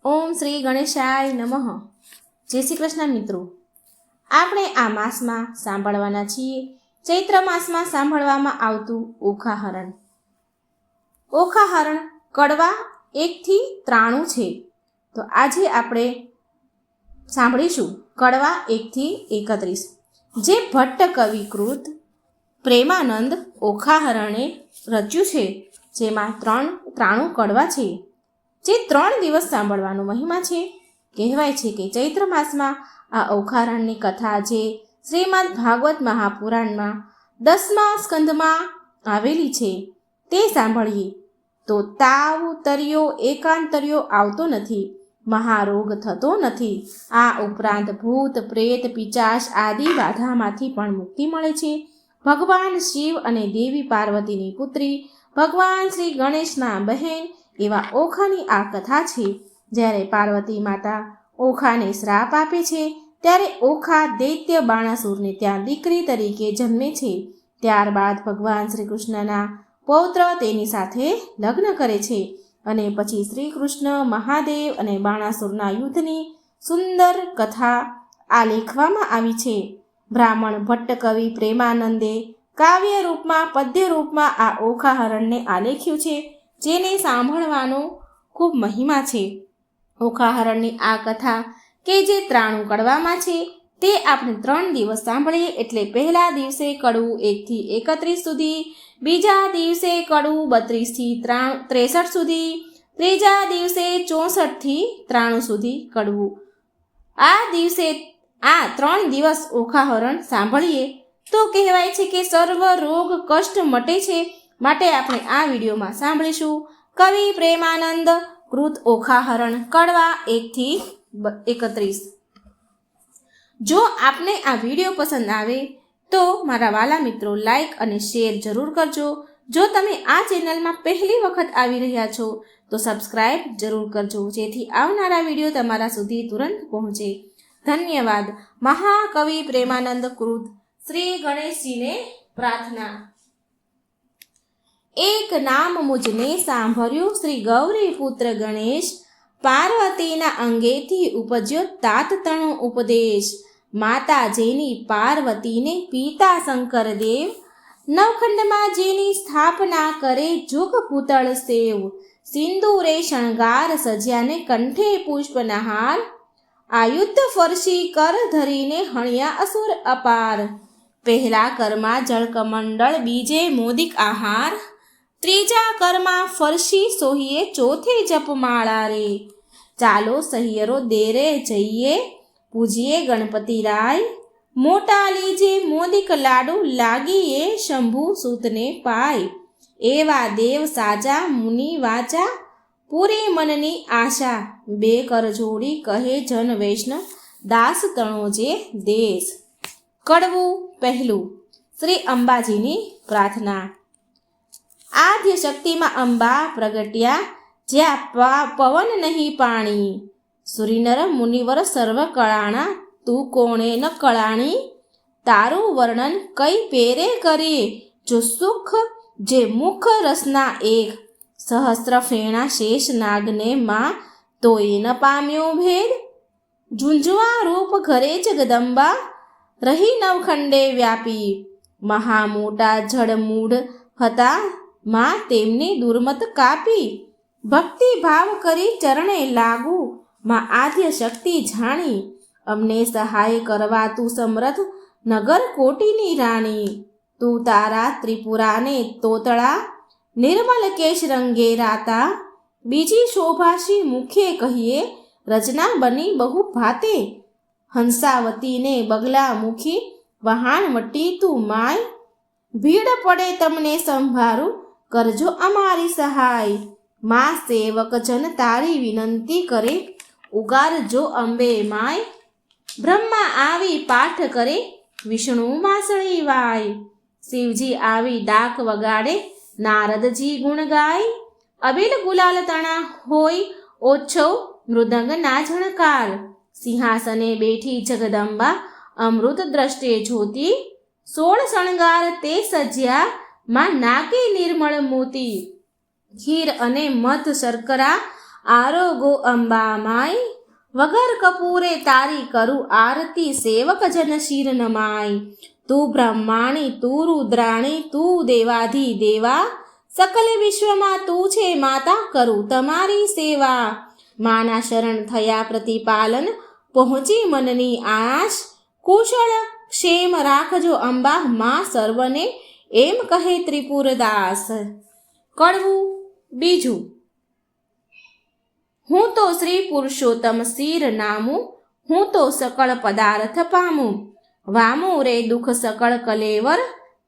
ઓમ શ્રી ગણેશાય નમઃ. જય શ્રી કૃષ્ણ મિત્રો. આપણે આ માસમાં સાંભળવાના છીએ ચૈત્ર માસમાં સાંભળવામાં આવતું ઓખાહરણ. ઓખાહરણ કડવા 1 થી 93 છે. તો આજે આપણે સાંભળીશું કડવા 1 થી 31, જે ભટ્ટ કવિકૃત પ્રેમાનંદ ઓખાહરણે રચ્યું છે, જેમાં 93 કડવા છે, જે 3 દિવસ સાંભળવાનો મહિમા છે. કહેવાય છે કે ચૈત્ર માસમાં આ ઓખાહરણની કથા જે શ્રીમદ ભાગવત મહાપુરાણમાં 10મા સ્કંદમાં આવેલી છે તે સાંભળીએ તો તાવ, તરિયો, એકાંતરિયો આવતો નથી, મહારોગ થતો નથી. આ ઉપરાંત ભૂત, પ્રેત, પિચાચ આદિ બાધામાંથી પણ મુક્તિ મળે છે. ભગવાન શિવ અને દેવી પાર્વતીની પુત્રી ભગવાન શ્રી ગણેશના બહેન એવા ઓખાની આ કથા છે. જ્યારે પાર્વતી માતા ઓખાને શ્રાપ આપે છે ત્યારે ઓખા દૈત્ય બાણાસુરને ત્યાં દીકરી તરીકે જન્મે છે. ત્યારબાદ ભગવાન શ્રી કૃષ્ણના પૌત્ર તેની સાથે લગ્ન કરે છે અને પછી શ્રી કૃષ્ણ, મહાદેવ અને બાણાસુરના યુદ્ધની સુંદર કથા આલેખવામાં આવી છે. બ્રાહ્મણ ભટ્ટ કવિ પ્રેમાનંદે કાવ્ય રૂપમાં, પદ્ય રૂપમાં આ ઓખાહરણને આલેખ્યું છે, જેને સાંભળવાનો ખૂબ મહિમા છે. ઓખાહરણની આ કથા કે જે 93 કડવામાં છે તે આપણે 3 દિવસ સાંભળીએ. એટલે પહેલા દિવસે કડવું 1 થી 31 સુધી, બીજા દિવસે કડવું 32 થી 63 સુધી, ત્રીજા દિવસે 64 થી 93 સુધી કડવું. આ દિવસે આ 3 દિવસ ઓખાહરણ સાંભળીએ તો કહેવાય છે કે સર્વ રોગ કષ્ટ મટે છે. માટે આપણે આ વિડીયોમાં સાંભળીશું કવિ પ્રેમાનંદ કૃત ઓખાહરણ કડવા 1 થી 31. જો આપને આ વિડીયો પસંદ આવે તો મારા વાલા મિત્રો લાઈક અને શેર જરૂર કરજો. જો તમે આ ચેનલમાં પહેલી વખત આવી રહ્યા છો તો સબસ્ક્રાઈબ જરૂર કરજો, જેથી આવનારા વિડીયો તમારા સુધી તુરંત પહોંચે. ધન્યવાદ. મહાકવિ પ્રેમાનંદ કૃત. શ્રી ગણેશજીને પ્રાર્થના. એક નામ મુજને સાંભળ્યું શ્રી ગૌરી પુત્ર ગણેશ, પાર્વતીના અંગેથી ઉપજ્યો તાતતણો ઉપદેશ. માતા જેની પાર્વતીને પિતા શંકરદેવ, નવખંડમાં જેની સ્થાપના કરે જુગ ભૂતળ સેવ. સિંદૂરે શણગાર સજ્યાને કંઠે પુષ્પનહાર, આયુધ ફરસી કર ધરીને હણ્યા અસુર અપાર. પહેલા કરમાં જળકમંડળ, બીજે મોદિક આહાર, ત્રીજા કરમાં ફરસી સોહીએ, ચોથે જપમાળા રે. ચાલો સહિયરો દેરે જઈએ, પૂજીએ ગણપતિ રાય. મોટા લીજે મોદિક લાડુ, લાગીએ શંભુ સૂતને પાય. એવા દેવ સાજા મુનિ વાચા, પૂરી મનની આશા. બે કર જોડી કહે જન વૈષ્ણવ, દાસ તણો જે દેશ. કડવું પહેલું. શ્રી અંબાજીની પ્રાર્થના. આદ્ય શક્તિમાં અંબા પ્રગટ્યા, જ્યાં પવન નહીં પાણી. સુરીનર મુનિવર સર્વ કળાણા, તું કોણે ન કળાણી. તારું વર્ણન કઈ પેરે કરીએ, જો સુખ જે મુખ રસના એક. સહસ્ત્ર ફેણા શેષ નાગને માં, તોય ન પામ્યો ભેદ. ઝુંઝવા રૂપ ઘરે જગદંબા, રહી નવખંડે વ્યાપી. મહા મોટા જડમૂઢ હતા માં, તેમની દુર્મત કાપી. ભક્તિ ભાવ કરી ચરણે લાગુ, માં આદ્ય શક્તિ જાણી. અમને સહાય કરવા તું સમર્થ, નગર કોટીની રાણી. તું તારા ત્રિપુરાને તોતળા, નિર્મલ કેશ રંગે રાતા. બીજી શોભાશી મુખે કહીએ, રચના બની બહુ ભાતે. હંસાવતીને બગલા મુખી, વહાણવટી તું માય. ભીડ પડે તમને સંભારું, કરજો અમારી સહાય. માં સેવક જન તારી વિનંતી કરે, ઉગારજો અંબે માય. બ્રહ્મા આવી પાઠ કરે, વિષ્ણુ વાંસળી વાય. શિવજી આવી ડાક વગાડે, નારદજી ગુણ ગાય. અબીલ ગુલાલ તણા હોય, ઓછો મૃદંગ ના ઝણકાર. સિંહાસને બેઠી જગદંબા, અમૃત દ્રષ્ટે જ્યોતિ. 16 શણગાર તે સજ્યા, માં નાકે નિર્મળ મોતી. ખીર અને મધ શર્કરા આરોગો અંબા માય, વગર કપૂરે તારી કરું આરતી, સેવક જન શિર નમાય. તું બ્રહ્માણી તું રુદ્રાણી તું દેવાધી દેવા, સકલ વિશ્વમાં તું છે માતા, કરું તમારી સેવા. માના શરણ થયા પ્રતિપાલન, પહોંચી મનની આશ, કુશળ ક્ષેમ રાખજો અંબા મા સર્વને, એમ કહે ત્રિપુરદાસ. કડવું બીજું. હું તો શ્રી પુરુષોત્તમ શિર નામું, હું તો સકળ પદાર્થ પામું. વામું રે દુઃખ સકળ કલેવર,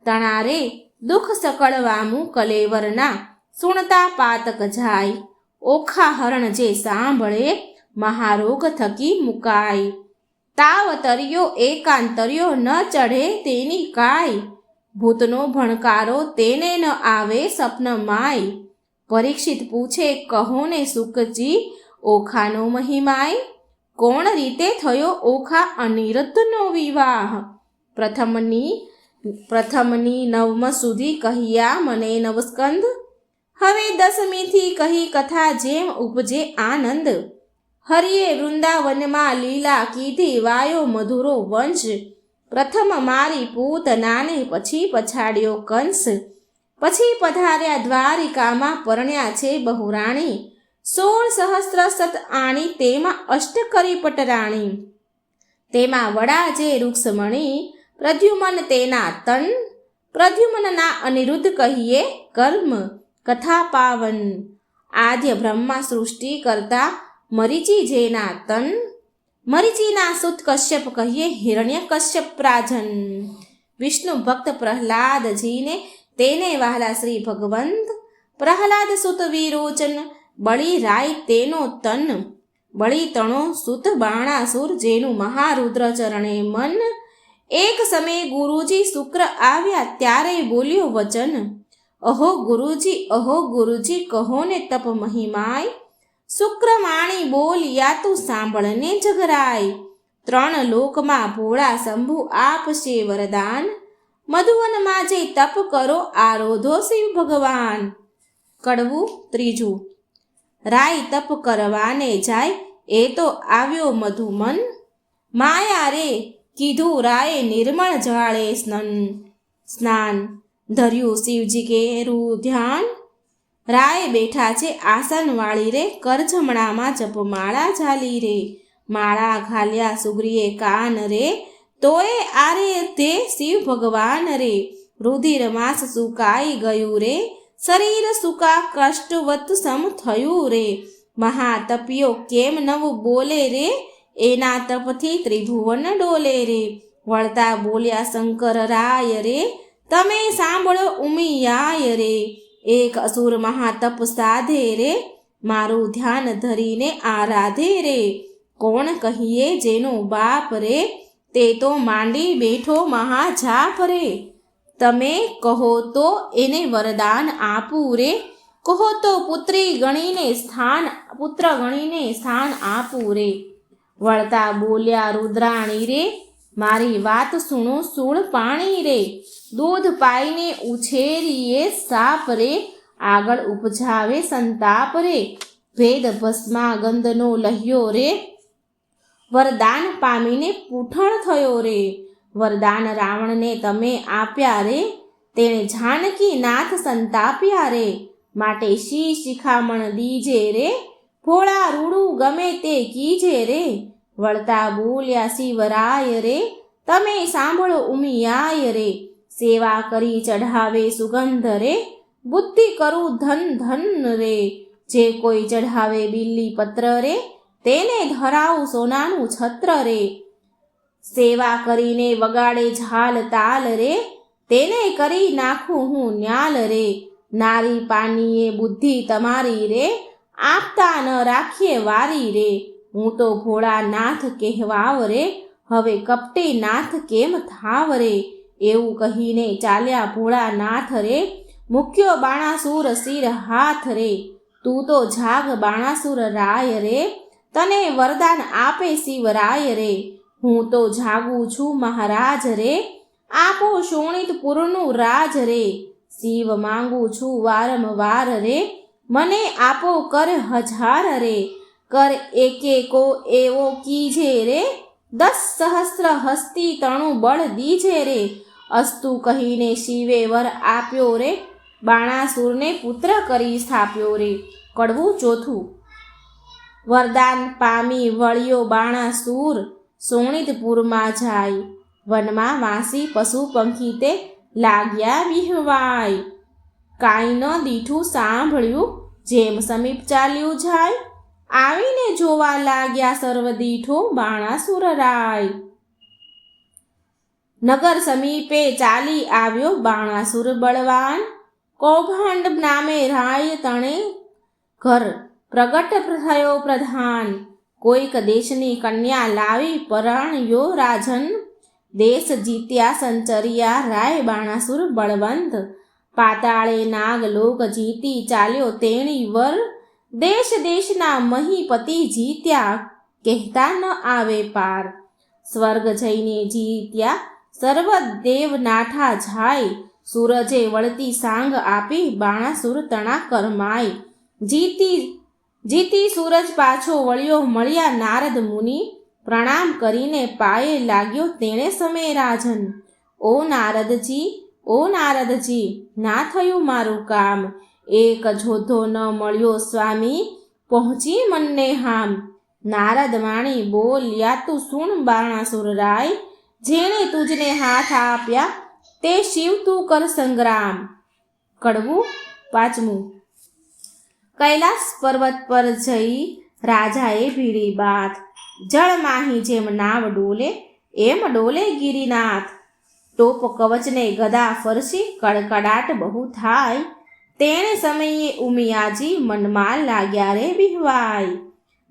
તણા રે દુઃખ સકળ વામું કલેવરના, સુણતા પાતક જાય. ઓખા હરણ જે સાંભળે, મહારોગ થકી મુકાય. તાવ તર્યો એકાંતર્યો, ન ચઢે તેની કાય. ભૂતનો ભણકારો તેને ન આવે સપન માય. પરીક્ષિત પૂછે કહો ને સુખજી, ઓખાનો મહિમાય. કોણ રીતે થયો ઓખા અનિરુદ્ધનો વિવાહ. પ્રથમની નવમ સુધી કહ્યા મને નવસ્કંદ, હવે દસમીથી કહી કથા જેમ ઉપજે આનંદ. હરિએ વૃંદાવનમાં લીલા કીધી, વાયો મધુરો વંશ. પ્રથમ મારી પૂતનાને, પછી પછાડ્યો કંસ. પછી પધાર્યા દ્વારિકામાં, પરણ્યા છે બહુરાણી. 16 સહસ્ત્ર સત આણી, તેમાં અષ્ટ કરી પટરાણી. તેમાં વડા જે રૂક્ષમણી, પ્રદ્યુમન તેના તન. પ્રદ્યુમનના અનિરુદ્ધ કહીએ કર્મ, કથા પાવન. આદ્ય બ્રહ્મા સૃષ્ટિ કરતા, મરીચી જેના તન. મરીચીના સુત કશ્યપ કહીએ હિરણ્ય કશ્યપ પ્રાજન. વિષ્ણુ ભક્ત પ્રહલાદજીને, તેને વહાલા શ્રી ભગવંત. પ્રહલાદ સુત વિરોચન, બળી રાય તેનો તન. બળી તણો સુત બાણાસુર, જેનું મહારુદ્ર ચરણે મન. એક સમયે ગુરુજી શુક્ર આવ્યા, ત્યારે બોલ્યો વચન. અહો ગુરુજી કહો ને તપ મહિમાય. શુક્ર વાણી બોલ્યા, તું સાંભળને જગરાય. 3 લોકમાં ભોળા શંભુ આપશે વરદાન. મધુવનમાં જે તપ કરો, આરોધો શિવ ભગવાન. કડવું ત્રીજું. રાય તપ કરવાને જાય, એ તો આવ્યો મધુમન. માયા રે કીધું રાયે, નિર્મળ જળે સ્નાન. ધર્યું શિવજી કેરું ધ્યાન. રાય બેઠા છે આસન વાળી રે, કરજમણામાં જપમાળા ઝાલી રે. માળા ઘાલ્યા સુગ્રીએ કાન રે, તોય આરે તે શિવ ભગવાન રે. રુધિર માસ સુકાઈ ગયું રે, શરીર સુકા કષ્ટવત સમ થયું રે. મહાતપિયો કેમ નવ બોલે રે, એના તપથી ત્રિભુવન ડોલે રે. વળતા બોલ્યા શંકર રાય રે, તમે સાંભળો ઉમિયાય રે. એક અસુર મહાતપ સાધે રે, મારું ધ્યાન ધરીને આરાધે રે. કોણ કહીએ જેનો બાપ રે, તે તો માંડી બેઠો મહાજાપ રે. તમે કહો તો એને વરદાન આપું રે, કહો તો પુત્ર ગણીને સ્થાન આપું રે. વળતા બોલ્યા રુદ્રાણી રે, મારી વાત સુણો સૂળ પાણી રે. દૂધ પાઈને ઉછેરીએ સાપ રે, આગળ ઉપજાવે સંતાપ રે. ભેદ ભસ્મા ગંધનો લહ્યો રે, વરદાન પામીને પૂઠણ થયો રે. વરદાન રાવણને તમે આપ્યા રે, તેણે જાનકી નાથ સંતાપ્યા રે. માટે શિખામણ દીજે રે, ભોળા રૂડું ગમે તે કીજે રે. વળતા બોલ્યા શિવરાય રે, તમે સાંભળો ઉમિયાય રે. સેવા કરી ચઢાવે સુગંધ રે, બુદ્ધિ કરું ધન ધન રે. જે કોઈ ચઢાવે બિલ્લી પત્ર રે, તેને ધરાવું સોનાનું છત્ર રે. સેવા કરીને વગાડે ઝાલ તાલ રે, તેને કરી નાખું હું ન્યાલ રે. નારી પાનીએ બુદ્ધિ તમારી રે, આપતા ન રાખીએ વારી રે. હું તો ભોળાનાથ કહેવાવ રે, હવે કપટી નાથ કેમ થાવ રે. એવું કહીને ચાલ્યા ભોળાનાથ રે, મૂક્યો બાણાસુર શિર હાથ રે. તું તો જાગ બાણાસુર રાય રે, તને વરદાન આપે શિવરાય રે. હું તો જાગું છું મહારાજ રે, આપો શોણિતપુરનું રાજ રે. શિવ માંગુ છું વારંવાર રે, મને આપો કર હજાર રે, કર એકે કો એવો કીજે રે, 10 સહસ્ત્ર હસ્તી તણું બળ દીજે રે. અસ્તુ કહીને શિવે વર આપ્યો રે, બાણાસુરને પુત્ર કરી સ્થાપ્યો રે. કડવું ચોથું. વરદાન પામી વળ્યો બાણાસુર, શોણિતપુરમાં જાય. વનમાં વાસી પશુ પંખી તે લાગ્યા વિહવાય. કાંઈ ન દીઠું સાંભળ્યું, જેમ સમીપ ચાલ્યું જાય. આવીને જોવા લાગ્યા સર્વ દીઠો બાણાસુર રાય. નગર સમીપે ચાલી આવ્યો બાણાસુર બળવાન, કૌભાંડ નામે રાય તણે ઘર પ્રગટ થયો પ્રધાન. કોઈક દેશની કન્યા લાવી પરણ્યો રાજન, દેશ જીત્યા સંચર્યા રાય બાણાસુર બળવંત. પાતાળે નાગલોક જીતી ચાલ્યો તેણી વર, દેશ દેશના મહીપતિ જીત્યા કહેતા ન આવે પાર. સ્વર્ગ જઈને જીત્યા સર્વ દેવ નાઠા જાય, સૂરજે વળતી સાંગ આપી બાણાસુર તણા કરમાય. જીતી સૂરજ પાછો વળ્યો મળ્યા નારદ મુનિ, પ્રણામ કરીને પાયે લાગ્યો તેણે સમે રાજન. ઓ નારદજી, ઓ નારદજી, ના થયું મારું કામ, એક જોધો ન મળ્યો સ્વામી, પહોંચી મનને હામ. નારદ વાણી બોલ્યા તું સુણ બાણાસુર રાય, જેણે તુજને હાથ આપ્યા તે શિવ તું કર સંગ્રામ. કડવું પાંચમું. કૈલાસ પર્વત પર જઈ રાજાએ ભીડી બાત, જળમાહી જેમ નાવ ડોલે એમ ડોલે ગિરિનાથ. ટોપ કવચને ગદા ફરસી કડકડાટ બહુ થાય, તેણે સમયે ઉમિયાજી મનમાં લાગ્યા રે વિહવાય.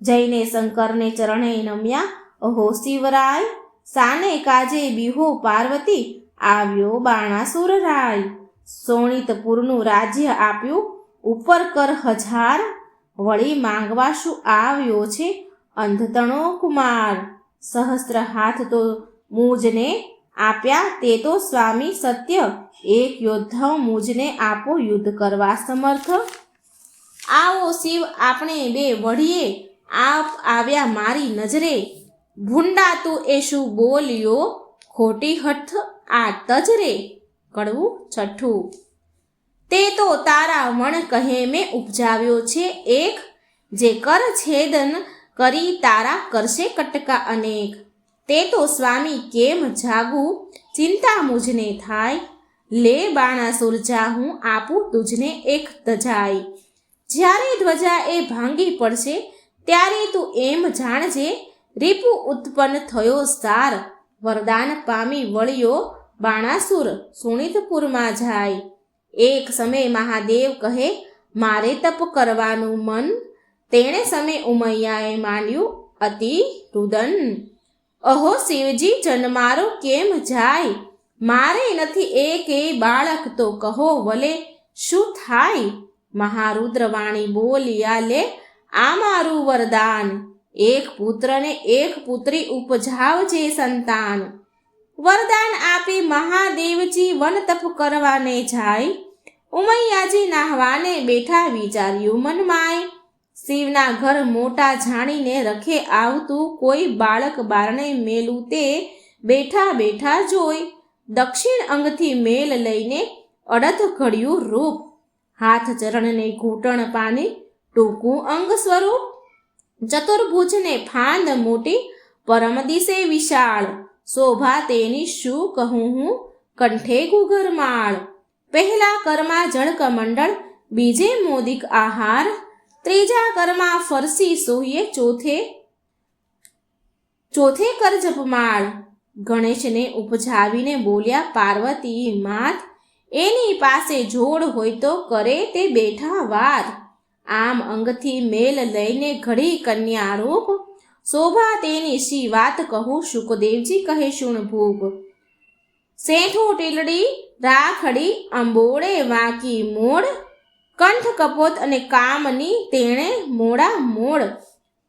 જઈને શંકરને ચરણે નમ્યા અહો શિવરાય, સાને કાજે બિહો પાર્વતી આવ્યો બાણાસુર રાય. શોણિતપુરનું રાજ્ય આપ્યું ઉપર કર હજાર, વળી માંગવા શું આવ્યો છે અંધતણો કુમાર. સહસ્ત્ર હાથ તો મુજને આપ્યા તે તો સ્વામી સત્ય, એક યોદ્ધા મુજને આપો યુદ્ધ કરવા સમર્થ. આવો શિવ આપણે બે વઢીએ, આપ આવ્યા મારી નજરે. ભૂંડા તું એ શું બોલ્યો, ખોટી હઠ આ તજરે. કડવું છઠ્ઠું. તે તો તારા વણ કહે મેં ઉપજાવ્યો છે એક, જે કર છેદન કરી તારા કરશે કટકા અનેક. તે તો સ્વામી કેમ જાગું ચિંતા મુજને થાય, લે બાણાસુર જા હું આપું તુજને એક તજાય. જ્યારે ધ્વજા એ ભાંગી પડશે ત્યારે તું એમ જાણજે, રીપુ ઉત્પન્ન થયો સાર. વરદાન પામી વળ્યો બાણાસુર શોણિતપુરમાં જાય. એક સમય મહાદેવ કહે મારે તપ કરવાનું મન, તેણે સમય ઉમૈયાએ માંડ્યું અતિ રુદન. અહો શિવજી જન્મારો કેમ જાય, મારે નથી એકેય બાળક તો કહો વલે શું થાય. મહારુદ્રવાણી બોલ્યા લે આ મારું વરદાન, એક પુત્ર ને એક પુત્રી ઉપજાવજે સંતાન. વરદાન આપી મહાદેવજી વન તપ કરવાને જાય, ઉમૈયાજી નાહવાને બેઠા વિચાર્યું મનમાય. શિવના ઘર મોટા જાણીને રખે આવતું કોઈ બાળક બારણે મેલું તે બેઠા બેઠા જોઈ. દક્ષિણ અંગથી મેલ લઈને અડધ ઘડ્યું રૂપ, હાથ ચરણને ઘૂંટણ પાની ટૂંકું અંગ સ્વરૂપ. ચતુર્ભુજને ફાંદ મોટી પરમ દિશે વિશાળ, શોભા તેની શું કહું હું કંઠે ગુગરમાળ. પહેલા કરમાં જળકમંડળ બીજે મોદિક આહાર, ત્રીજા કરમાં ફરસી સોહીએ ચોથે કર જપમાળ. ગણેશને ઉપજાવીને બોલ્યા પાર્વતી માત, એની પાસે જોડ હોય તો કરે તે બેઠા વાત. આમ અંગથી મેલ લઈને ઘડી કન્યા રૂપ, શોભા તેની શી વાત કહું શુકદેવજી કહે શુણ ભૂપ. સેઠું ટીલડી રાખડી અંબોળે વાંકી મોડ, કંઠ કપોત અને કામની તેણે મોડા મોડ.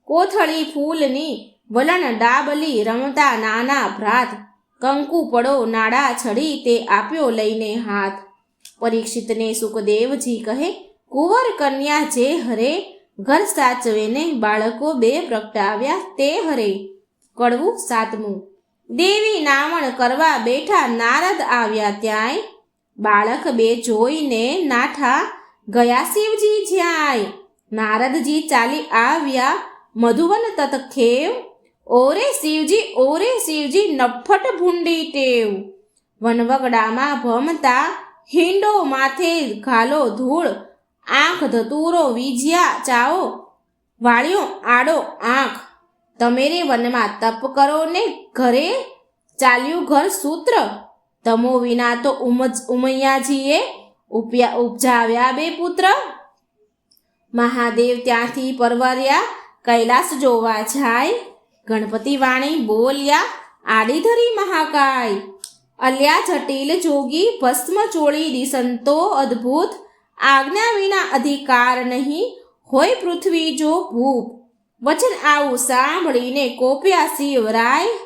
કોથળી ફૂલની વલણ ડાબલી રમતા નાના ભ્રાત, કંકુ પડો નાડા છડી તે આપ્યો લઈને હાથ. પરીક્ષિતને સુખદેવજી કહે કુંવર કન્યા જે હરે, ઘર સાચવે ને બાળકો બે પ્રગટાવ્યા તે હરે. કડવું સાતમું. દેવી નામણ કરવા બેઠા નારદ આવ્યા ત્યાંય, બાળક બે જોઈને નાઠા ગયા શિવજી જ્યાંય. નારદજી ચાલી આવ્યા મધુવન તતખેવ, ઓરે શિવજી નફ્ફટ ભૂંડી ટેવ. વનવગડામાં ભમતા હિંડો માથે ઘાલો ધૂળ, આંખ ધતુરો વીજ્યા ચાઓ, વાળ્યો આડો આંખ. તમે રે વનમાં તપ કરો ને ઘરે ચાલ્યું ઘર સૂત્ર, તમો વિના તો ઉમૈયાજીએ ઉપજાવ્યા બે પુત્ર. મહાદેવ ત્યાંથી પરવર્યા કૈલાસ જોવા જાય, ગણપતિ વાણી બોલ્યા આડી ધરી મહાકાય. અલ્યા જટિલ જોગી ભસ્મ ચોળી દિશંતો અદ્ભુત, આજ્ઞા વિના અધિકાર નહીં હોય પૃથ્વી જો ભૂપ. વચન આવું સાંભળીને કોપ્યા શિવરાય,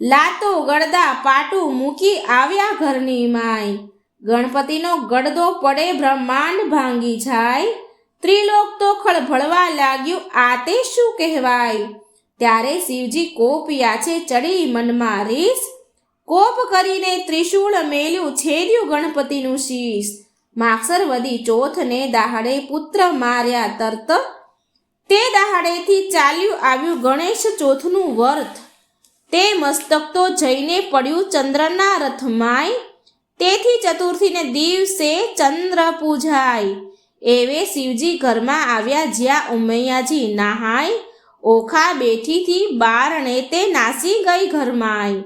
લાતો ગળદા પાટું મૂકી આવ્યા ઘરની માય. ગણપતિનો ગડદો પડે બ્રહ્માંડ ભાંગી જાય, ત્રિલોક તો ખળભળવા લાગ્યું આ તે શું કહેવાય. ત્યારે શિવજી કોપ્યા છે ચડી મનમાં રીસ, કોપ કરીને ત્રિશૂળ મેલ્યું છેદ્યું ગણપતિનું શીશ. માગસરવદી ચોથને દાહડે પુત્ર માર્યા તરત, તે દાહડેથી ચાલ્યું આવ્યું ગણેશ ચોથનું વર્ત. તે મસ્તક તો જઈને પડ્યું ચંદ્રના રથમાય, તેથી ચતુર્થીને દિવસે ચંદ્ર પૂજાય. એવે શિવજી ઘરમાં આવ્યા જ્યાં ઉમૈયાજી નહાય, ઓખા બેઠીથી બારણે તે નાસી ગઈ ઘરમાય.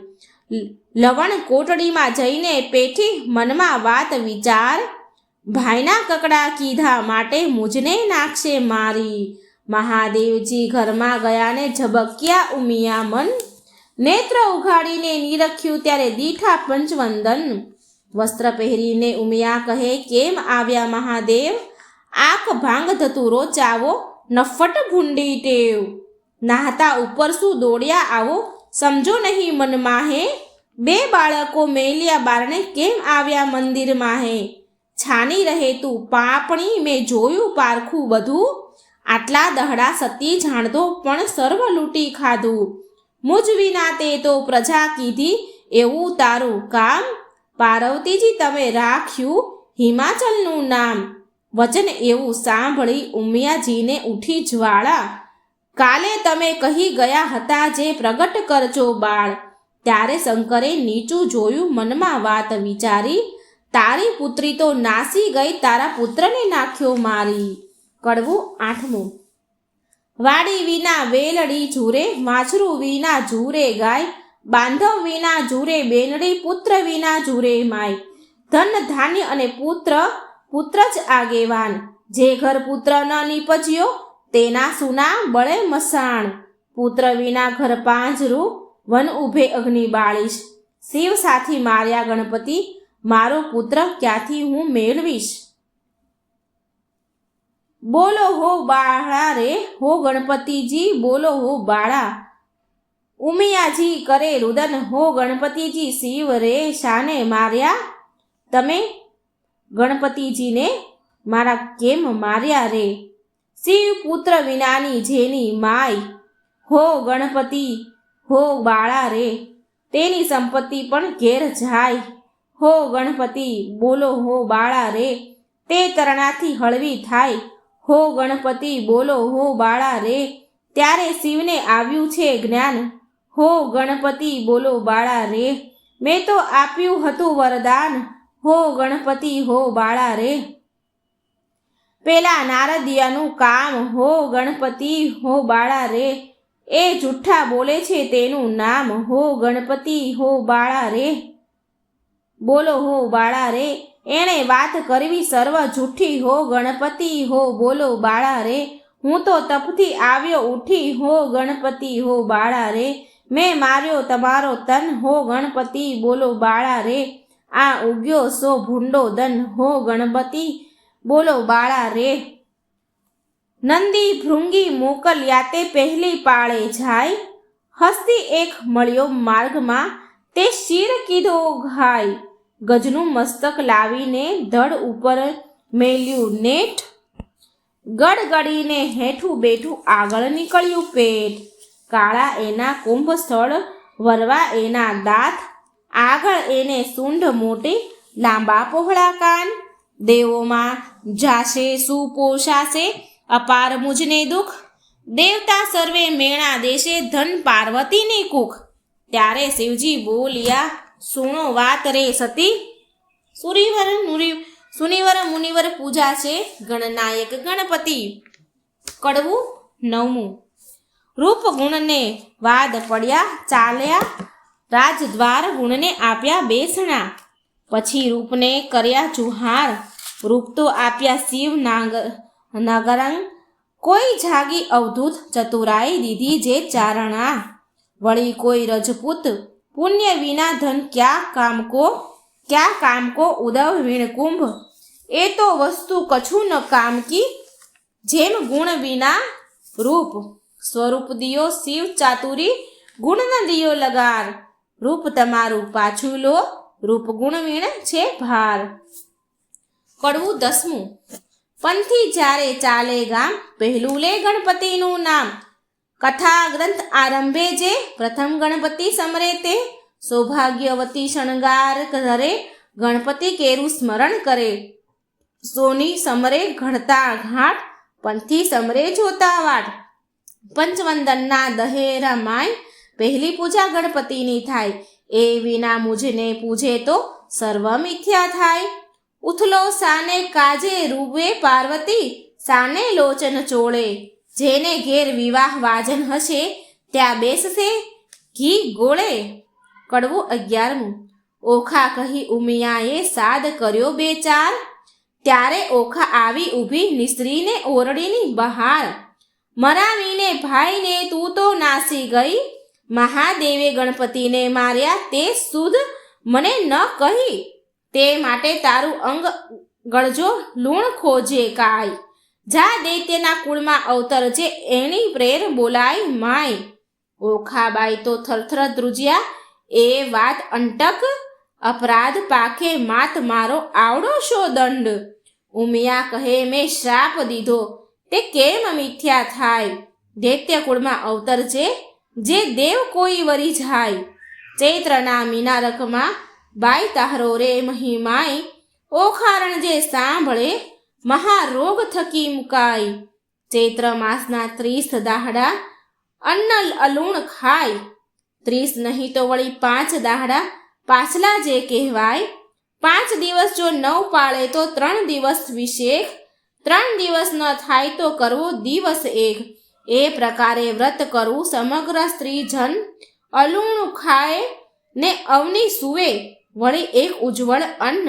લવણ કોટડીમાં જઈને પેઠી મનમાં વાત વિચાર, ભાઈના કકડા કીધા માટે મુજને નાખશે મારી. મહાદેવજી ઘરમાં ગયાને ઝબક્યા ઉમિયા મન, નેત્ર ઉઘાડીને નિરખ્યું ત્યારે દીઠા પંચવંદન. વસ્ત્ર પહેરીને ઉમિયા કહે કેમ આવ્યા મહાદેવ, આંખ ભાંગ ધતુરો ચાવો નફ્ફટ ભૂંડી ટેવ. નાહતા ઉપર શું દોડ્યા આવો, સમજો નહીં મનમાં હે, બે બાળકો મેલ્યા બારણે કેમ આવ્યા મંદિરમાં હે. છાની રહે તું પાપણી મેં જોયું પારખું બધું, આટલા દહડા સતી જાણતો પણ સર્વ લૂંટી ખાધું. મુજ વિના તે તો પ્રજા કીધી એવું તારું કામ, પાર્વતીજી તમે રાખ્યું હિમાચલનું નામ. વચન એવું સાંભળી ઉમિયાજીને ઉઠી જ્વાળા, કાલે તમે કહી ગયા હતા જે પ્રગટ કરજો બાળ. ત્યારે શંકરે નીચું જોયું મનમાં વાત વિચારી, તારી પુત્રી તો નાસી ગઈ તારા પુત્રને નાખ્યો મારી. કડવું આઠમું. વાડી વિના વેલડી ઝૂરે, વાછરું વિના ઝૂરે ગાય, બાંધવ વિના ઝૂરે બેનડી, પુત્ર વિના ઝૂરે માય. ધન ધાન્ય અને પુત્ર જ આગેવાન, જે ઘર પુત્ર ન નીપજ્યો તેના સુના બળે મસાણ. પુત્ર વિના ઘર પાંજરું, વન ઉભે અગ્નિ બાળીશ. શિવ સાથી માર્યા ગણપતિ, મારો પુત્ર ક્યાંથી હું મેળવીશ. બોલો હો બાળા રે, હો ગણપતિજી બોલો હો બાળા. ઉમિયાજી કરે રુદન, હો ગણપતિજી શિવ રે શાને માર્યા. તમે ગણપતિજીને મારા કેમ માર્યા રે. શિવ પુત્ર વિનાની જેની માય, હો ગણપતિ હો બાળા રે, તેની સંપત્તિ પણ ઘેર જાય. હો ગણપતિ બોલો હો બાળા રે, તે તરણાથી હળવી થાય. હો ગણપતિ બોલો હો બાળા રે, ત્યારે શિવને આવ્યું છે જ્ઞાન. હો ગણપતિ બોલો બાળા રે, મેં તો આપ્યું હતું વરદાન. હો ગણપતિ હો બાળા રે, પેલા નારદિયાનું કામ. હો ગણપતિ હો બાળા રે, એ જુઠ્ઠા બોલે છે તેનું નામ. હો ગણપતિ હો બાળા રે, બોલો હો બાળા રે, એણે વાત કરવી સર્વ જૂઠી. હો ગણપતિ હો બોલો બાળા રે, હું તો તપથી આવ્યો ઉઠી. હો ગણપતિ હો બાળા રે, મેં માર્યો તમારો તન. હો ગણપતિ બોલો બાળા રે, આ ઉગ્યો સો ભૂંડો દન. હો ગણપતિ બોલો બાળા રે, નંદી ભૃંગી મોકલ્યા તે પહેલી પાળે જાય. હસ્તી એક મળ્યો માર્ગમાં, તે શિર કીધો ઘાય. ગજનું મસ્તક લાવીને ધડ ઉપર મેલ્યું નેઠ, ગડગડીને હેઠું બેઠું આગળ નીકળ્યું પેટ. કાળા એના કુંભ સ્થળ, વરવા એના દાંત, આગળ એને સૂંઢ મોટી, લાંબા પહોળા કાન. દેવોમાં જાશે શું પોષાશે, અપાર મુજને દુઃખ, દેવતા સર્વે મેણા દેશે, ધન પાર્વતીની કુખ. ત્યારે શિવજી બોલ્યા, સુણો વાત રે સતી, સુનિવર મુનિવર પૂજા છે ગણનાયક ગણપતિ. કડવું 9. રૂપ ગુણને વાદ પડ્યા ચાલ્યા, રાજદ્વાર ગુણને આપ્યા બેસણા. પછી રૂપને કર્યા જુહાર, રૂપ તો આપ્યા શિવ નગરંગ. કોઈ જાગી અવધૂત ચતુરાઈ દીધી જે ચારણા. વળી કોઈ રજપૂત પુણ્ય વિના ધન ક્યાં કામ કો ઉદવ વીણ કુંભ. એ તો વસ્તુ કછું ન કામ કી, જેમ ગુણ વિના રૂપ. સ્વરૂપ દિયો શિવ ચાતુરી, ગુણ ન દિયો લગાર. રૂપ તમારું પાછું લો, રૂપ ગુણ વીણ છે ભાર. કડવું 10. પંથી જ્યારે ચાલે ગામ, પહેલું લે ગણપતિનું નામ. કથા ગ્રંથ આરંભે જે, પ્રથમ ગણપતિ સમરે તે. સૌભાગ્યવતી શણગાર ધરે, ગણપતિ કેરું સ્મરણ કરે. સોની સમરે ઘડતા ઘાટ, પંથી સમરે જોતા વાટ. પંચવંદનના દહેરા માય, પહેલી પૂજા ગણપતિની થાય. એ વિના મુજને પૂજે તો સર્વ મિથ્યા થાય. ઉથલો સાને કાજે રૂવે પાર્વતી, સાને લોચન ચોળે. જેને ઘેર વિવાહ વાજન હશે, ત્યાં બેસશે ઘી ગોળે. કડવું 11. ઓખા કહી ઉમિયાએ સાદ કર્યો 2-4. ત્યારે ઓખા આવી ઊભી નિસ્ત્રીને ઓરડીની બહાર. મરાવીને ભાઈને તું તો નાસી ગઈ, મહાદેવે ગણપતિને માર્યા તે સુધ મને ન કહી. તે માટે તારું અંગ ગળજો લૂણ ખોજે કાય. જા દૈત્યના કુળમાં અવતરજે, એની પ્રેર બોલાય માય. ઓખાબાઈ તો થરથર ધ્રુજ્યા, એ વાત અંટક. અપરાધ પાકે માત મારો આવડો શો દંડ. ઉમિયા કહે મેં શ્રાપ દીધો, તે કેમ મિથ્યા થાય. દૈત્ય કુળમાં અવતરજે, જે દેવ કોઈ વરી જાય. ચૈત્રના મીનારકમાં બાઈ તાહરો રે મહિમાય. ઓખારણ જે સાંભળે, મહારોગ થકી મુકાય. ચૈત્ર માસના 30 દાહડા, અન્ન અલૂણ ખાય. 30 નહીં તો વળી 5 દાહડા પાછલા જે કહેવાય. 5 દિવસ જો 9 પાળે તો 3 દિવસ વિશેખ. 3 દિવસ ન થાય તો કરવો દિવસ એક. એ પ્રકારે વ્રત કરવું સમગ્ર સ્ત્રીજન. અલૂણું ખાય ને અવની સુવે, વળી એક ઉજ્જવળ અન્ન.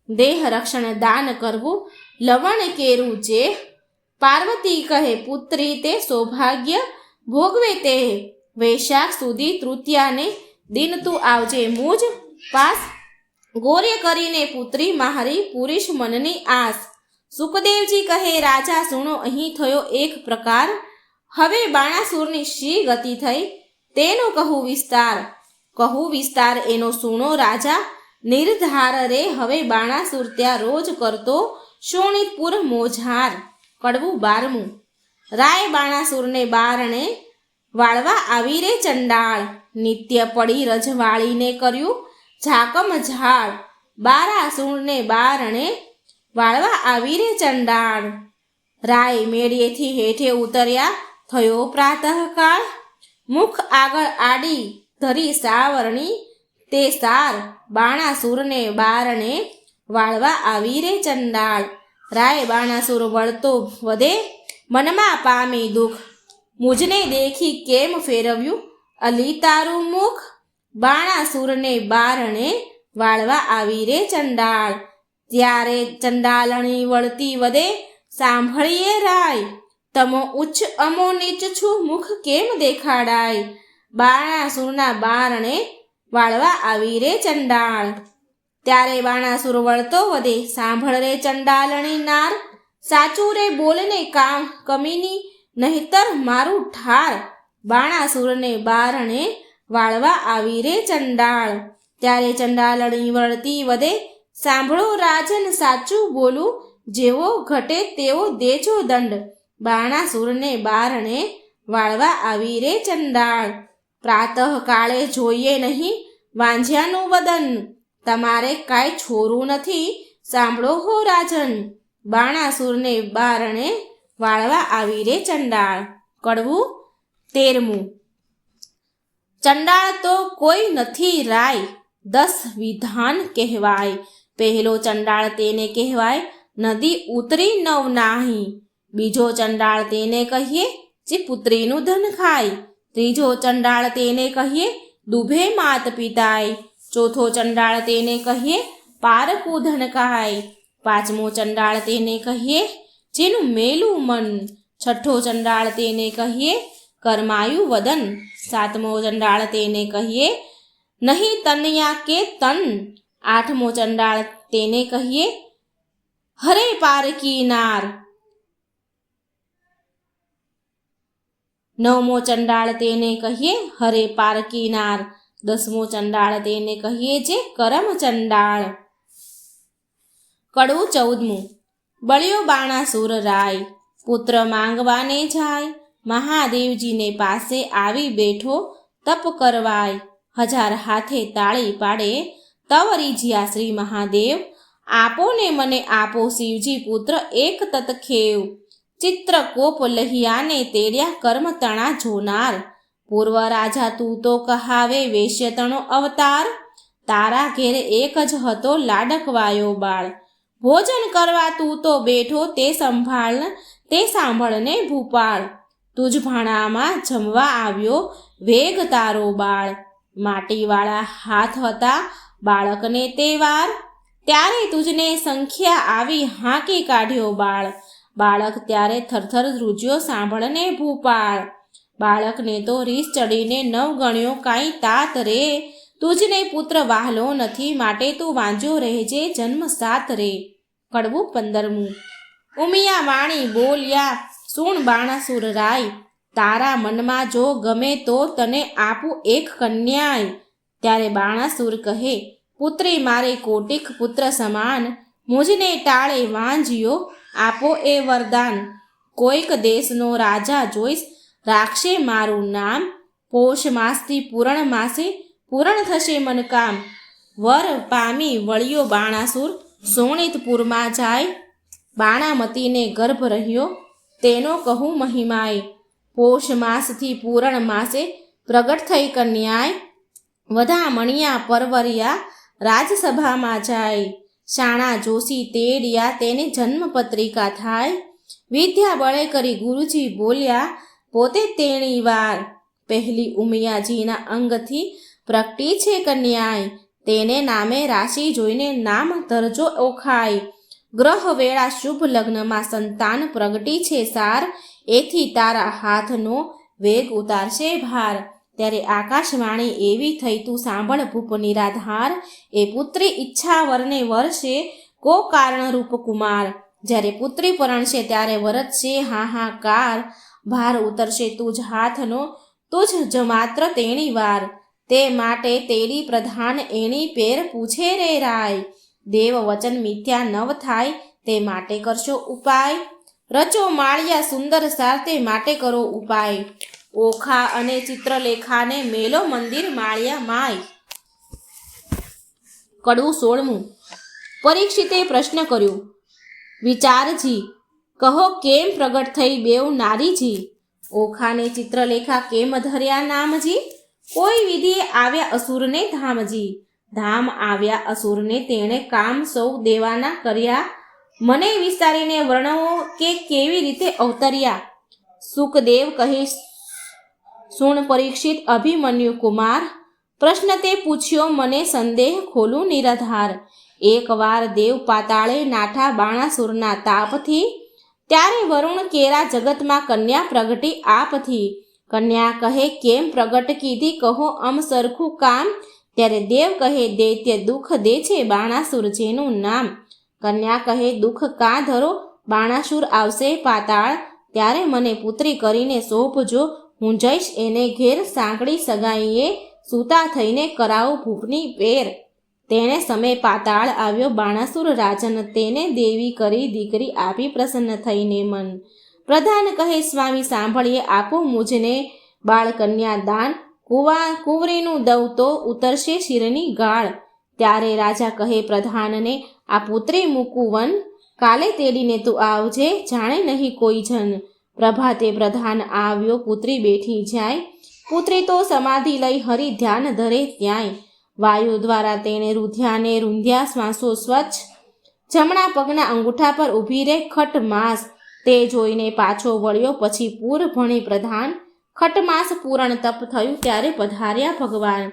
દેહ રક્ષણ દાન કરવું, લવણ કેરું જે. પાર્વતી કહે પુત્રી તે સૌભાગ્ય ભોગવે તે. વૈશાખ સુધી તૃતીયાને દિન તું આવજે મુજ પાસ. ગોર્ય કરીને પુત્રી મારી પૂરીશ મનની આસ. સુખદેવજી કહે રાજા સુણો, અહીં થયો એક પ્રકાર. હવે બાણાસુરની શી ગતિ થઈ, તેનો કહું વિસ્તાર એનો સુણો રાજા. નિર્ધાર રે હવે બાણાસુર ત્યાં રોજ કરતો, શોણિતપુર મોઝાર. કડવું 12. રાય બાણાસુરને બારણે વાળવા આવી રે ચંડાળ. નિત્ય પડી રજવાળીને કર્યું ઝાકમ ઝાડ. બારાસુરને બારણે વાળવા આવી રે ચંડાળ. રાય મેળીએથી હેઠે ઉતર્યા, થયો પ્રાતઃકાળ. મુખ આગળ આડી ધરી સાવરણી, તે સાર બાણાસુરને બારણે વાળવા આવી રે ચંડાળ. રાય બાણાસુર વળતો વધે, મનમાં પામી દુઃખ. મુજને દેખી કેમ ફેરવ્યું અલી તારું મુખ. બાણાસુરને બારણે વાળવા આવી રે ચંડાળ. ત્યારે ચંડાલણી વળતી વધે, સાંભળીએ રાય. તમો ઉચ્ચ અમો નીચ છું, મુખ કેમ દેખાડાય. બાણાસુરના બારણે વાળવા આવી રે ચંડાળ. ત્યારે બાણાસુર વળતો વધે, સાંભળ રે ચંડાલણી નાર. સાચું રે બોલને કમીની, નહીતર મારું ઠાર. બાણાસુરને બારણે વાળવા આવી રે ચંડાળ. ત્યારે ચંડાલણી વળતી વધે, સાંભળો રાજન સાચું બોલું, જેવો ઘટે તેવો દેજો દંડ, બાણાસુરને બારણે વાળવા આવી રે ચંડાળ. પ્રાતઃ કાળે જોઈએ નહીં વાંઝ્યાનું વદન, તમારે કાંઈ છોરું નથી સાંભળો હો રાજન. બાણાસુરને બારણે વાળવા આવી રે ચંડાળ. કડવું 13મું. ચંડાળ તો કોઈ નથી રાય, 10 વિધાન કહેવાય. પહેલો ચંડાળ તેને કહેવાય, નદી ઉતરી નવ નાહી. બીજો ચંડાળ તેને કહીએ, જે પુત્રીનું ધન ખાય. ત્રીજો ચંડાળ તેને કહીએ, દુભે માત પિતાય. ચોથો ચંડાળ તેને કહીએ, પારકું ધન કહાય. પાંચમો ચંડાળ તેને કહીએ, જેનું મેલું મન. છઠ્ઠો ચંડાળ તેને કહીએ, કર્માયુ વદન. સાતમો ચંડાળ તેને કહીએ, નહીં તનયા કે તન. આઠમો ચંડાળ તેને કહીએ, હરે પારકી નાર. નવમો ચંડાળ તેને કહીએ, હરે પારકી નાર. 10મો ચંડાળ તેને કહીએ, જે કરમ ચંડાળ. કડવું 14મું. બળ્યો બાણાસુર રાય, પુત્ર માંગવાને જાય. મહાદેવજીને પાસે આવી બેઠો તપ કરવાય. 1000 હાથે તાળી પાડે તવરી જ્યા શ્રી મહાદેવ. આપો ને મને આપો શિવજી પુત્ર એક તતખેવ. ચિત્રકોપ લહિયાને તેડ્યા કર્મ તણા જોનાર. પૂર્વ રાજા તું તો કહાવે વેશ્યતણો અવતાર. તારા ઘેર એક જ હતો લાડકવાયો બાળ. ભોજન કરવા તું તો બેઠો તે સાંભળને ભૂપાળ. તુજ ભાણામાં જમવા આવ્યો વેગ તારો બાળ. માટીવાળા હાથ હતા બાળકને તે વાર. ત્યારે તુજને સંખ્યા આવી હાંકી કાઢ્યો બાળ. બાળક ત્યારે થરથર ધ્રુજ્યો સાંભળને ભૂપાળ. બાળકને તો રીસ ચડીને 9 ગણ્યો કાંઈ તાત રે. તુજને પુત્ર વહાલો નથી માટે તું વાંજો રહેજે જન્મ સાત રે. કડવું 15મું. ઉમિયા વાણી બોલ્યા સુણ બાણાસુર રાય. તારા મનમાં જો ગમે તો તને આપું એક કન્યાય. ત્યારે બાણાસુર કહે, પુત્રી મારે કોટિક પુત્ર સમાન. મુજને ટાળે વાંજ્યો આપો એ વરદાન. કોઈક દેશનો રાજા જોઈશ રાખશે મારું નામ. પોષ માસથી પૂરણ માસે પૂરણ થશે મનકામ. વર પામી વળ્યો બાણાસુર સોણિતપુરમાં જાય. બાણામતીને ગર્ભ રહ્યો તેનો કહું મહિમાય. પોષ માસથી પૂરણ માસે પ્રગટ થઈ કન્યાય. વધા મણિયા પરવર્યા રાજસભામાં જાય. શાણા જોશી તેડ્યા તેને જન્મપત્રિકા થાય. વિદ્યા બળે કરી ગુરુજી બોલ્યા પોતે તેણી વાર. પહેલી ઉમિયાજીના અંગથી પ્રગટી છે કન્યાય. તેને નામે રાશિ જોઈને નામ ધરજો ઓખાય. ગ્રહ વેળા શુભ લગ્નમાં સંતાન પ્રગટી છે સાર. એથી તારા હાથનો વેગ ઉતારશે ભાર. ત્યારે આકાશવાણી એવી થઈ તું સાંભળ ભૂપ નિરાધાર. એ પુત્રી ઈચ્છા વરને વરસે કો કારણરૂપ કુમાર. જ્યારે પુત્રી પરણશે ત્યારે વરતશે હાહાકાર. ભાર ઉતરશે તુજ હાથનો તુજ જ માત્ર તેણી વાર. તે માટે તેડી પ્રધાન એણી પેર પૂછે રે રાય. દેવ વચન મિથ્યા નવ થાય તે માટે કરશો ઉપાય. રચો માળિયા સુંદર સાર તે માટે કરો ઉપાય. ઓખા અને ચિત્રલેખાને મેલો મંદિર માળિયા માય. કડવું 16મું. પરીક્ષિતે પ્રશ્ન કર્યો, વિચારજી કહો કેમ પ્રગટ થઈ બેઉ નારીજી. ઓખાને ચિત્રલેખા કેમ ધર્યા નામજી. કોઈ વિધિએ આવ્યા અસુરને ધામજી. ધામ આવ્યા અસુરને તેણે કામ સૌ દેવાના કર્યા. મને વિસ્તારીને વર્ણવો કે કેવી રીતે અવતર્યા. સુખદેવ કહે, સુણ પરીક્ષિત અભિમન્યુ કુમાર. પ્રશ્ન તે પૂછ્યો મને સંદેહ ખોલું નિરાધાર. એકવાર દેવ પાતાળે નાઠા બાણાસુરના તાપથી. ત્યારે વરુણ કેરા જગતમાં કન્યા પ્રગટી આપથી. કન્યા કહે કેમ પ્રગટ કીધી કહો અમ સરખું કામ. ત્યારે દેવ કહે દૈત્ય દુઃખ દે છે બાણાસુર જેનું નામ. કન્યા કહે દુઃખ કાં ધરો બાણાસુર આવશે પાતાળ. ત્યારે મને પુત્રી કરીને સોંપજો હું જઈશ એને ઘેર. સાંકળી સગાઈએ સૂતા થઈને કરાવું ભૂપની પેર. તેણે સમય પાતાળ આવ્યો બાણાસુર રાજન, તેને દેવી કરી દીકરી આપી પ્રસન્ન થઈને મન. પ્રધાન કહે સ્વામી સાંભળીએ, આપો મુજને બાળકન્યા દાન, કુંવરીનું દવ તો ઉતરશે શિરની ગાળ. ત્યારે રાજા કહે પ્રધાનને, આ પુત્રી મૂકું વન, કાલે તેડીને તું આવજે, જાણે નહીં કોઈ જન. પ્રભાતે પ્રધાન આવ્યો, પુત્રી બેઠી જાય, પુત્રી તો સમાધિ લઈ હરિ ધ્યાન ધરે ત્યાંય. વાયુ દ્વારા તેણે રૂધ્યાને રૂંધ્યા શ્વાસો સ્વચ્છ, જમણા પગના અંગૂઠા પર ઊભી રે ખટમાસ. તે જોઈને પાછો વળ્યો પછી પૂર ભણી પ્રધાન, ખટમાસ પૂરણ તપ થયું ત્યારે પધાર્યા ભગવાન.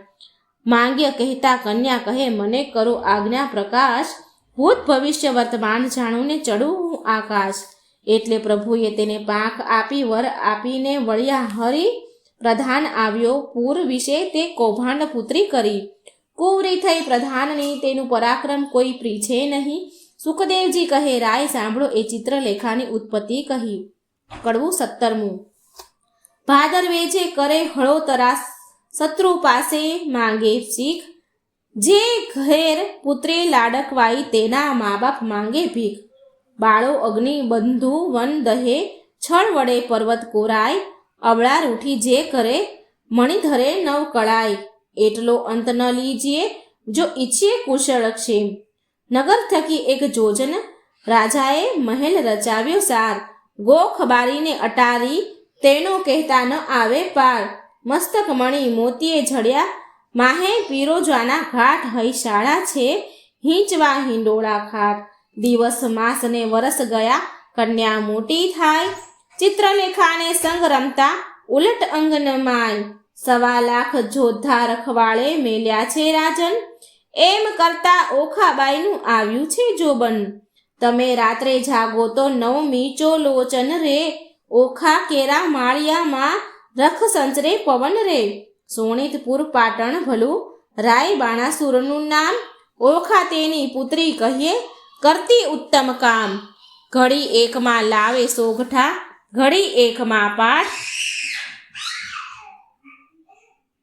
માંગ્ય કહેતા કન્યા કહે, મને કરો આજ્ઞા પ્રકાશ, ભૂત ભવિષ્ય વર્તમાન જાણું ને ચડું આકાશ. એટલે પ્રભુએ તેને પાંખ આપી વર આપીને વળ્યા હરી. પ્રધાન આવ્યો પૂર વિશે તે કૌભાંડ પુત્રી કરી, કુંવરી થઈ પ્રધાનની તેનું પરાક્રમ કોઈ પ્રીછે નહીં. સુખદેવજી કહે, રાય સાંભળો એ ચિત્રલેખાની ઉત્પત્તિ કહી. કડવું 17મું. ભાદરવેજે કરે હળોતરા, શત્રુ પાસે માંગે શીખ, જે ઘેર પુત્રી લાડકવાઈ તેના મા બાપ માંગે ભીખ. બાળો અગ્નિ બંધુ વન દહે, છળ વડે પર્વત કોરાય, અબળા રૂઠી જે કરે મણિધરે નવ કળાય. એટલો અંત ન લીજીએ જો ઈચ્છીએ કુશળ ક્ષેમ, નગર થકી એક જોજન રાજાએ મહેલ રચાવ્યો સાર. ગોખ બારીને અટારી તેનો કહેતા ન આવે પાર, મસ્તક મણી મોતીએ જડ્યા માહે પીરોજાના ઘાટ. હઈ શાળા છે હિંચવા હિંડોળા ખાટ, દિવસ માસ ને વરસ ગયા કન્યા મોટી થાય. ચિત્રલેખાને સંગ રમતા ઉલટ અંગન માય, 1.25 લાખ જોધા રખવાળે મેલ્યા છે રાજન. એમ કરતા ઓખાબાઈનું આવ્યું છે જોબન, તમે રાત્રે જાગો તો નવમી ચોલોચન રે. ઓખા કેરા માળિયામાં રખ સંચરે પવન રે. સોણિતપુર પાટણ ભલું રાય બાણાસુરનું નામ, ઓખા તેની પુત્રી કહીએ કરતી ઉત્તમ કામ. ઘડી એકમાં લાવે સોગઠા, ઘડી એકમાં પાઠ,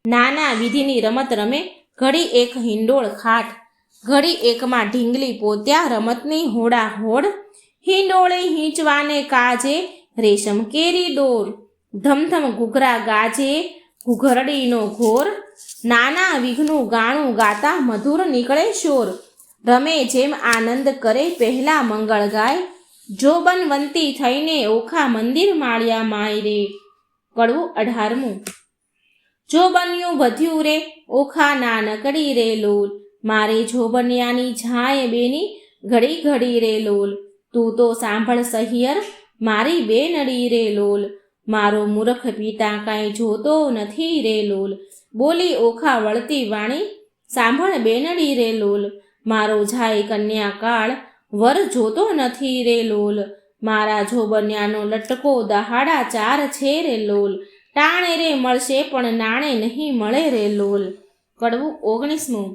નાના વિધિની રમત રમે, ઘડી એક હિંડોળ ખાટ. ઘડી એકમાં ઢીંગલી પોત્યા રમતની હોડા હોડ, હિંડોળે હિંચવાને કાજે રેશમ કેરી દોર. ધમધમ ઘૂઘરા ગાજે ઘૂઘરડીનો ઘોર, નાના વિઘ્નું ગાણું ગાતા મધુર નીકળે શોર. રમે જેમ આનંદ કરે પહેલા મંગળ ગાય, જોબનવંતી થઈને ઓખા મંદિર માળ્યા માય રે. કડવું 18મું. જોબન્યું વધ્યું રે ઓખા નાનકડી રે લોલ, મારે જોબનિયાની ઝાય બેની ઘડી ઘડી રે લોલ. તું તો સાંભળ સહિયર મારી બેનડી રે લોલ, મારો મૂર્ખ પિતા કાંઈ જોતો નથી રે લોલ. બોલી ઓખા વળતી વાણી સાંભળ બેનડી રે લોલ, મારો જાય કન્યા કાળ વર જોતો નથી રે લોલ. મારા જોબન્યાનો લટકો દહાડા 4 છે રે લોલ, ટાણે રે મળશે પણ નાણે નહીં મળે રે લોલ. કડવું 19મું.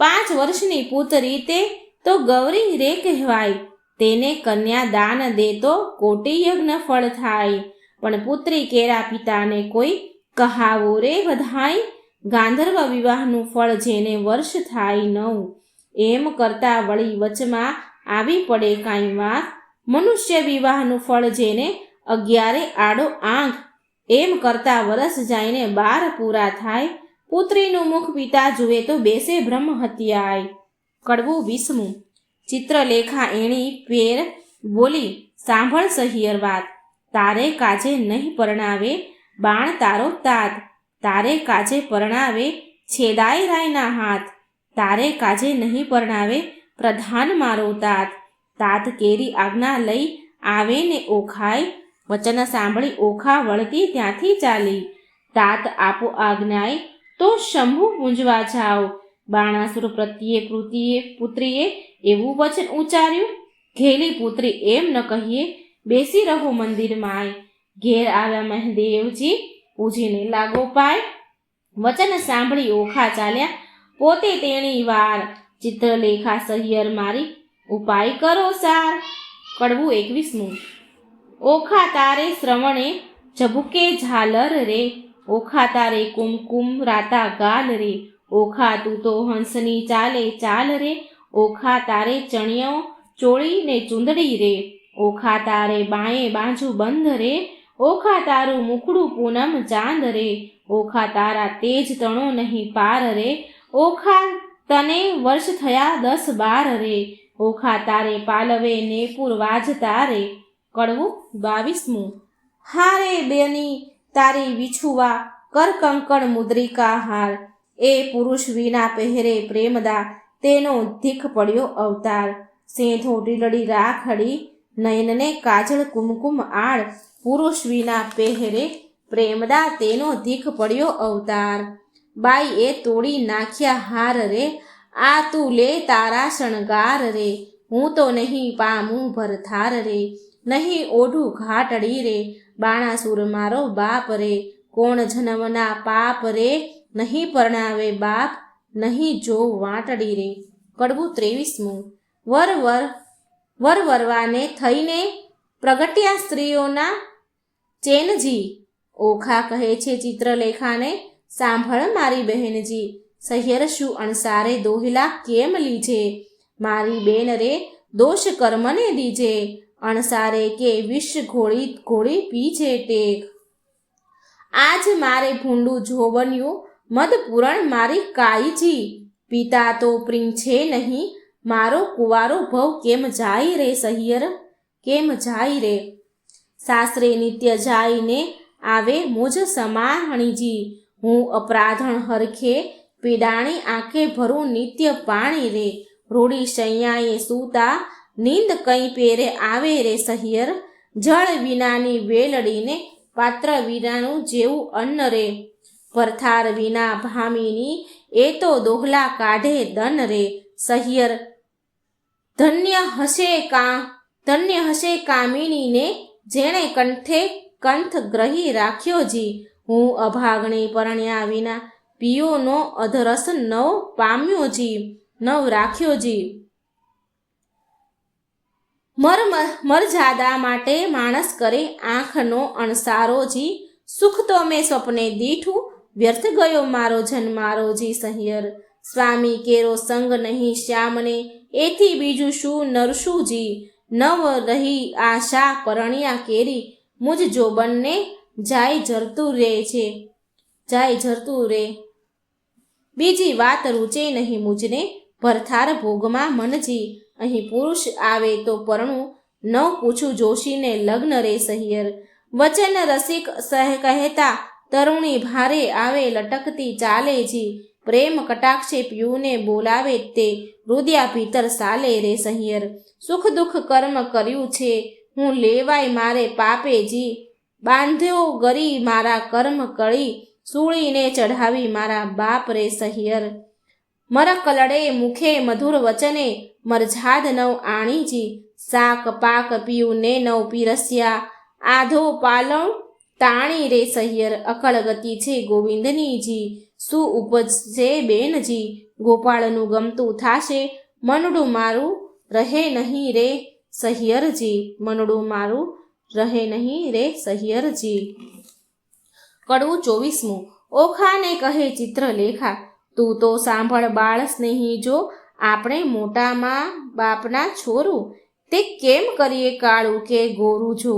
5 વર્ષની પુત્રી તે તો ગૌરી રે કહેવાય, તેને કન્યા દાન દે તો કોટી યજ્ઞ ફળ થાય. પણ પુત્રી કેરા પિતાને કોઈ કહાવો રે બધાય, ગાંધર્વ વિવાહનું ફળ જેને વર્ષ થાય 9. એમ કરતા વળી વચમાં આવી પડે કાંઈ વાત, મનુષ્ય વિવાહનું ફળ જેને 11 આડો આંખ. એમ કરતા વરસ જાયને 12 પૂરા થાય, પુત્રીનું મુખ પિતા જુએ તો બેસે બ્રહ્મ હત્યાય. કડવું 20મું. ચિત્રલેખા એણી પેર બોલી સાંભળ સહિયર વાત, તારે કાજે નહીં પરણાવે બાણ તારો તાત, તારે કાજે પરણાવે છેદાય રાયના હાથ, તારે કાજે નહીં પરણાવે પ્રધાન મારો તાત. તાત કેરી આજ્ઞા લઈ આવે ને ઓખાય, વચન સાંભળી ઓખા વળતી ત્યાંથી ચાલી. તાત આપો આજ્ઞાએ તો શંભુ પૂંજવા જાઓ. બાણાસુર પ્રત્યે પુત્રીએ એવું વચન ઉચ્ચાર્યું, ઘેલી પુત્રી એમ ન કહીએ બેસી રહો મંદિરમાંય. ઘેર આવ્યા મહાદેવજી પૂજીને લાગો પાય, વચન સાંભળી ઓખા ચાલ્યા પોતે તેણી વાર. ચિત્રલેખા સહિયર મારી ઉપાય કરો સાર. કડવું 21મું. ઓખા તારે શ્રવણે ઝબુકે ઝાલર રે, ઓખા તારે કુમકુમ રાતા ગાલ રે, ઓખા તું તો હંસની ચાલે ચાલ રે, ઓખા તારે ચણિયો ચોળીને ચૂંદડી રે, ઓખા તારે બાંયે બાજુ બંધ રે, ઓખા તારું મુખડું પૂનમ ચાંદ રે, ઓખા તારા તેજ તણો નહીં પાર રે, ઓખા તને વર્ષ થયા 10-12 રે, ઓખા તારે પાલવે નેપુર વાજતા રે. કડવું 22મું. હારે બેની તારી વિછુવા કર કંકણ મુદ્રિકા હાર, એ પુરુષ વિના પહેરે પ્રેમદા, તેનો ધીખ પડ્યો અવતાર. સેંધો ટીલડી રાખડી નયનને કાજળ કુમકુમ આડ, પુરુષ વિના પહેરે પ્રેમદા, તેનો ધીખ પડ્યો અવતાર. બાઈ એ તોડી નાખ્યા હાર રે, આ તું લે તારા શણગાર રે, હું તો નહીં પામું ભરથાર રે, નહીં ઓઢું ઘાટડી રે, બાણાસુર મારો બાપ રે, કોણ જન્મના પાપ રે, નહીં પરણાવે બાપ, નહીં જો વાટડી રે. કડવું 23મું. વરવાને થઈને પ્રગટ્યા સ્ત્રીઓના ચેનજી, ઓખા કહે છે ચિત્રલેખાને, સાંભળ મારી બહેનજી, સહિયર શું અણસારે દોહિલા કેમ લીજે, મારી બેન રે દોષ કર્મને દીજે, અણસારે કે વિષ ઘોળી ઘોળી પીજે ટેક. આજ મારે ભૂંડું જોબન્યું મદ પૂરણ મારી કાઈજી, પિતા તો પ્રિય છે નહીં, મારો કુવારો ભવ કેમ જાય રે સહિયર, કેમ જાય રે. સાસરે નિત્ય જાઈને આવે મુજ સમાહણીજી, હું અપરાધણ હરખે પીડાણી આંખે ભરું નિત્ય પાણી રે, રૂડી શૈયાએ સૂતા નીંદ કંઈ પેરે આવે રે સહિયર, જળ વિનાની વેલડીને પાત્ર વિનાનું જેવું અન્ન રે, પરથાર વિના ભામીની એ તો દોહલા કાઢે દન રે સહિયર. ધન્ય હશે કામિનીને જેણે કંઠે કંથ ગ્રહી રાખ્યો જી, હું અભાગણી પરણ્યા વિના પિયોનો અધરસ નવ પામ્યો જી, નવ રાખ્યો જી. મરજાદા માટે માણસ કરે આંખનો અણસારો જી, સુખ તો મેં સ્વપ્ને દીઠું, વ્યર્થ ગયો મારો જન્મારો જી સહિયર. સ્વામી કેરો સંગ નહીં શ્યામને, એથી બીજું શું નરશું જી, નવ રહી આશા પરણ્યા કેરી, મુજ જોબનને જાય જરતું રે છે, જાય જરતું રે. બીજી વાત રૂચે નહીં મુજને, ભરથાર ભોગમાં મનજી, અહીં પુરુષ આવે તો પરણું, ન પૂછું જોશીને લગ્ન રે સહિયર. વચન રસિક સહ કહેતા તરુણી ભારે આવે લટકતી ચાલે જી, પ્રેમ કટાક્ષે પિયુને બોલાવે તે રુદિયા ભીતર સાલે રે સહિયર. સુખ દુઃખ કર્મ કર્યું છે હું લેવાય મારે પાપે જી, બાંધ્યો ગરી મારા કર્મ કળી, સૂળીને ચઢાવી મારા બાપ રે સહિયર. મરકલડે મુખે મધુર વચને મરઝાદ નવ આણીજી, શાક પાક પીયુને નવ પીરસ્યા, આધો પાલણ તાણી રે સહિયર. અકળ ગતિ છે ગોવિંદનીજી, શું ઉપજશે બેનજી, ગોપાળનું ગમતું થાશે, મનડું મારું રહે નહીં રે સહિયરજી, મનડું મારું રહે નહીં રે સહિયરજી. કડવું 24મું. ઓખાને કહે ચિત્રલેખા, તું તો સાંભળ બાળ સ્નેહી જો, આપણે મોટામાં બાપના છોરું, તે કેમ કરીએ કાળું કે ગોરું જો,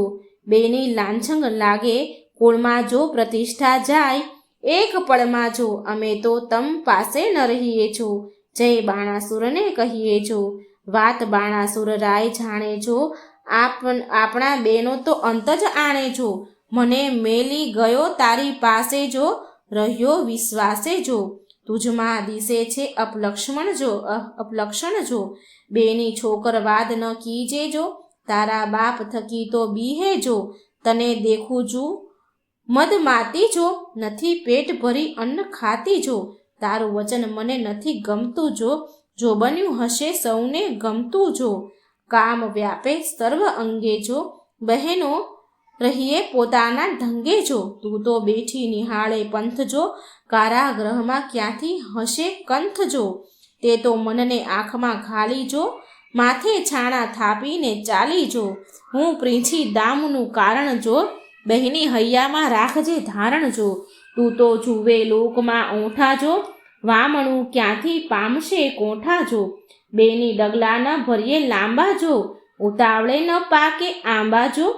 બેની લાંછંગ લાગે કુળમાં જો પ્રતિષ્ઠા જાય, એક પળમાં જો અમે તો તમ પાસે ન રહીએ છો, જય બાણાસુરને કહીએ છો, વાત બાણાસુર રાય જાણે જો, આપણા બેનો તો અંત જ આણે જો, મને મેલી ગયો તારી પાસે જો, રહ્યો વિશ્વાસે જો, તુજમાં દિશે છે અપલક્ષણ જો, બેની છોકર વાદ ન કીજે જો, તારા બાપ થકી તો બીહે જો, તને દેખું છું મદમાતી જો, નથી પેટ ભરી અન્ન ખાતી જો, તારું વચન મને નથી ગમતું જો બન્યું હશે સૌને ગમતું જો, કામ વ્યાપે સર્વ અંગે જો, બહેનો રહીએ પોતાના ઢંગે જો, તું તો બેઠી નિહાળે પંથ જો, કારાગૃહમાં ક્યાંથી હશે કંથ જો, તે તો મનને આંખમાં ઘાલી જો, માથે છાણા થાપીને ચાલી જો, હું પ્રીંછી દામનું કારણ જો, બહેની હૈયામાં રાખજે ધારણ જો, તું તો જુએ લોકમાં ઓઠા જો, વામણું ક્યાંથી પામશે કોઠા જો, બેની ડગલા ન ભરીએ લાંબા જો, ઉતાવળે ન પાકે આંબા જો,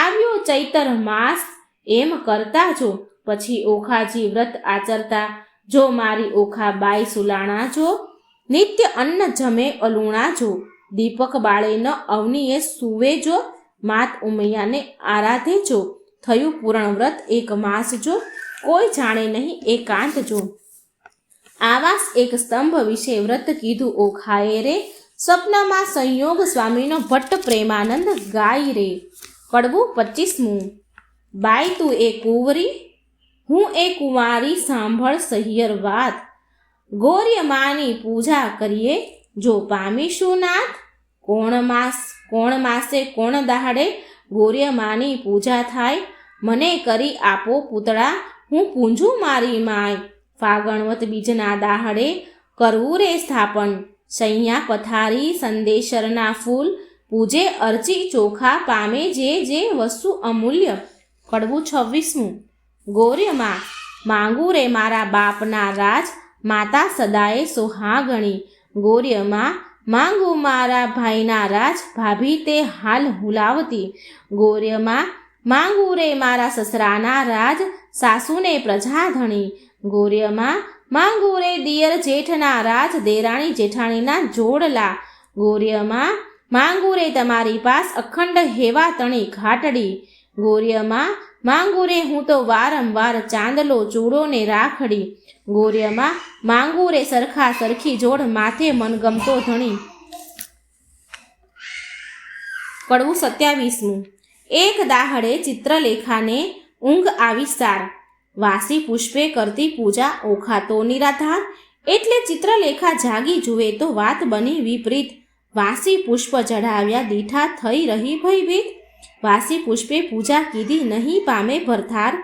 આવ્યો ચૈતર માસ એમ કરતા જો, પછી ઓખાજી વ્રત આચરતા જો, મારી ઓખા બાઈ સુલાણા જો, નિત્ય અન્ન જમે અલુણા જો, દીપક બાળે ન અવનીએ સુવે જો, માત ઉમૈયાને આરાધે જો, થયું પૂરણ વ્રત એક માસ જો, કોઈ જાણે નહીં એકાંત જો. આવાસ એક સ્તંભ વિશે વ્રત કીધું ઓખાએ રે, સ્વપ્નમાં સંયોગ સ્વામીનો ભટ્ટ પ્રેમાનંદ ગાય રે. કડવું 25મું. બાઈ તું એ કુંવરી, હું એ કુંવારી, સાંભળ સહિયર વાત, ગૌર્ય માની પૂજા કરીએ જો પામીશું નાથ, કોણ માસે કોણ દાહડે ગૌર્ય માની પૂજા થાય, મને કરી આપો પૂતળા, હું પૂંજું મારી માય, ફાગણવત બીજના દાહડે કરવું રે સ્થાપન, સૈયા પથારી સંદેશરના ફૂલ, પૂજે અરજી ચોખા પામે જે જે વસ્તુ અમૂલ્ય. કડવું 26મું. ગૌર્યમાં માંગુ રે મારા બાપના રાજ, માતા સદાએ સોહાગણી, ગૌર્યમાં માંગુ મારા ભાઈના રાજ, ભાભી તે હાલ હુલાવતી, ગૌર્યમાં માંગુ રે મારા સસરાના રાજ, સાસુને પ્રજાધણી, ગૌર્યમાં માંગુ રે દિયર જેઠના રાજ, દેરાણી જેઠાણીના જોડલા, ગૌર્યમાં માંગુ રે તમારી પાસ અખંડ હેવા તણી ઘાટડી, ગૌર્યમાં માંગુ રે હું તો વારંવાર ચાંદલો ચૂડો ને રાખડી, ગૌર્યમાં માંગુ રે સરખા સરખી જોડ, માથે મનગમતો ધણી. કડવું 27મું. એક દાહડે ચિત્રલેખાને ઊંઘ આવી સાર, વાસી પુષ્પે કરતી પૂજા ઓખા તો નિરાધાર, એટલે ચિત્રલેખા જાગી જુએ તો વાત બની વિપરીત, વાસી પુષ્પ ચઢાવ્યા દીઠા થઈ રહી ભયભીત, વાસી પુષ્પે પૂજા કીધી નહીં પામે ભરથાર,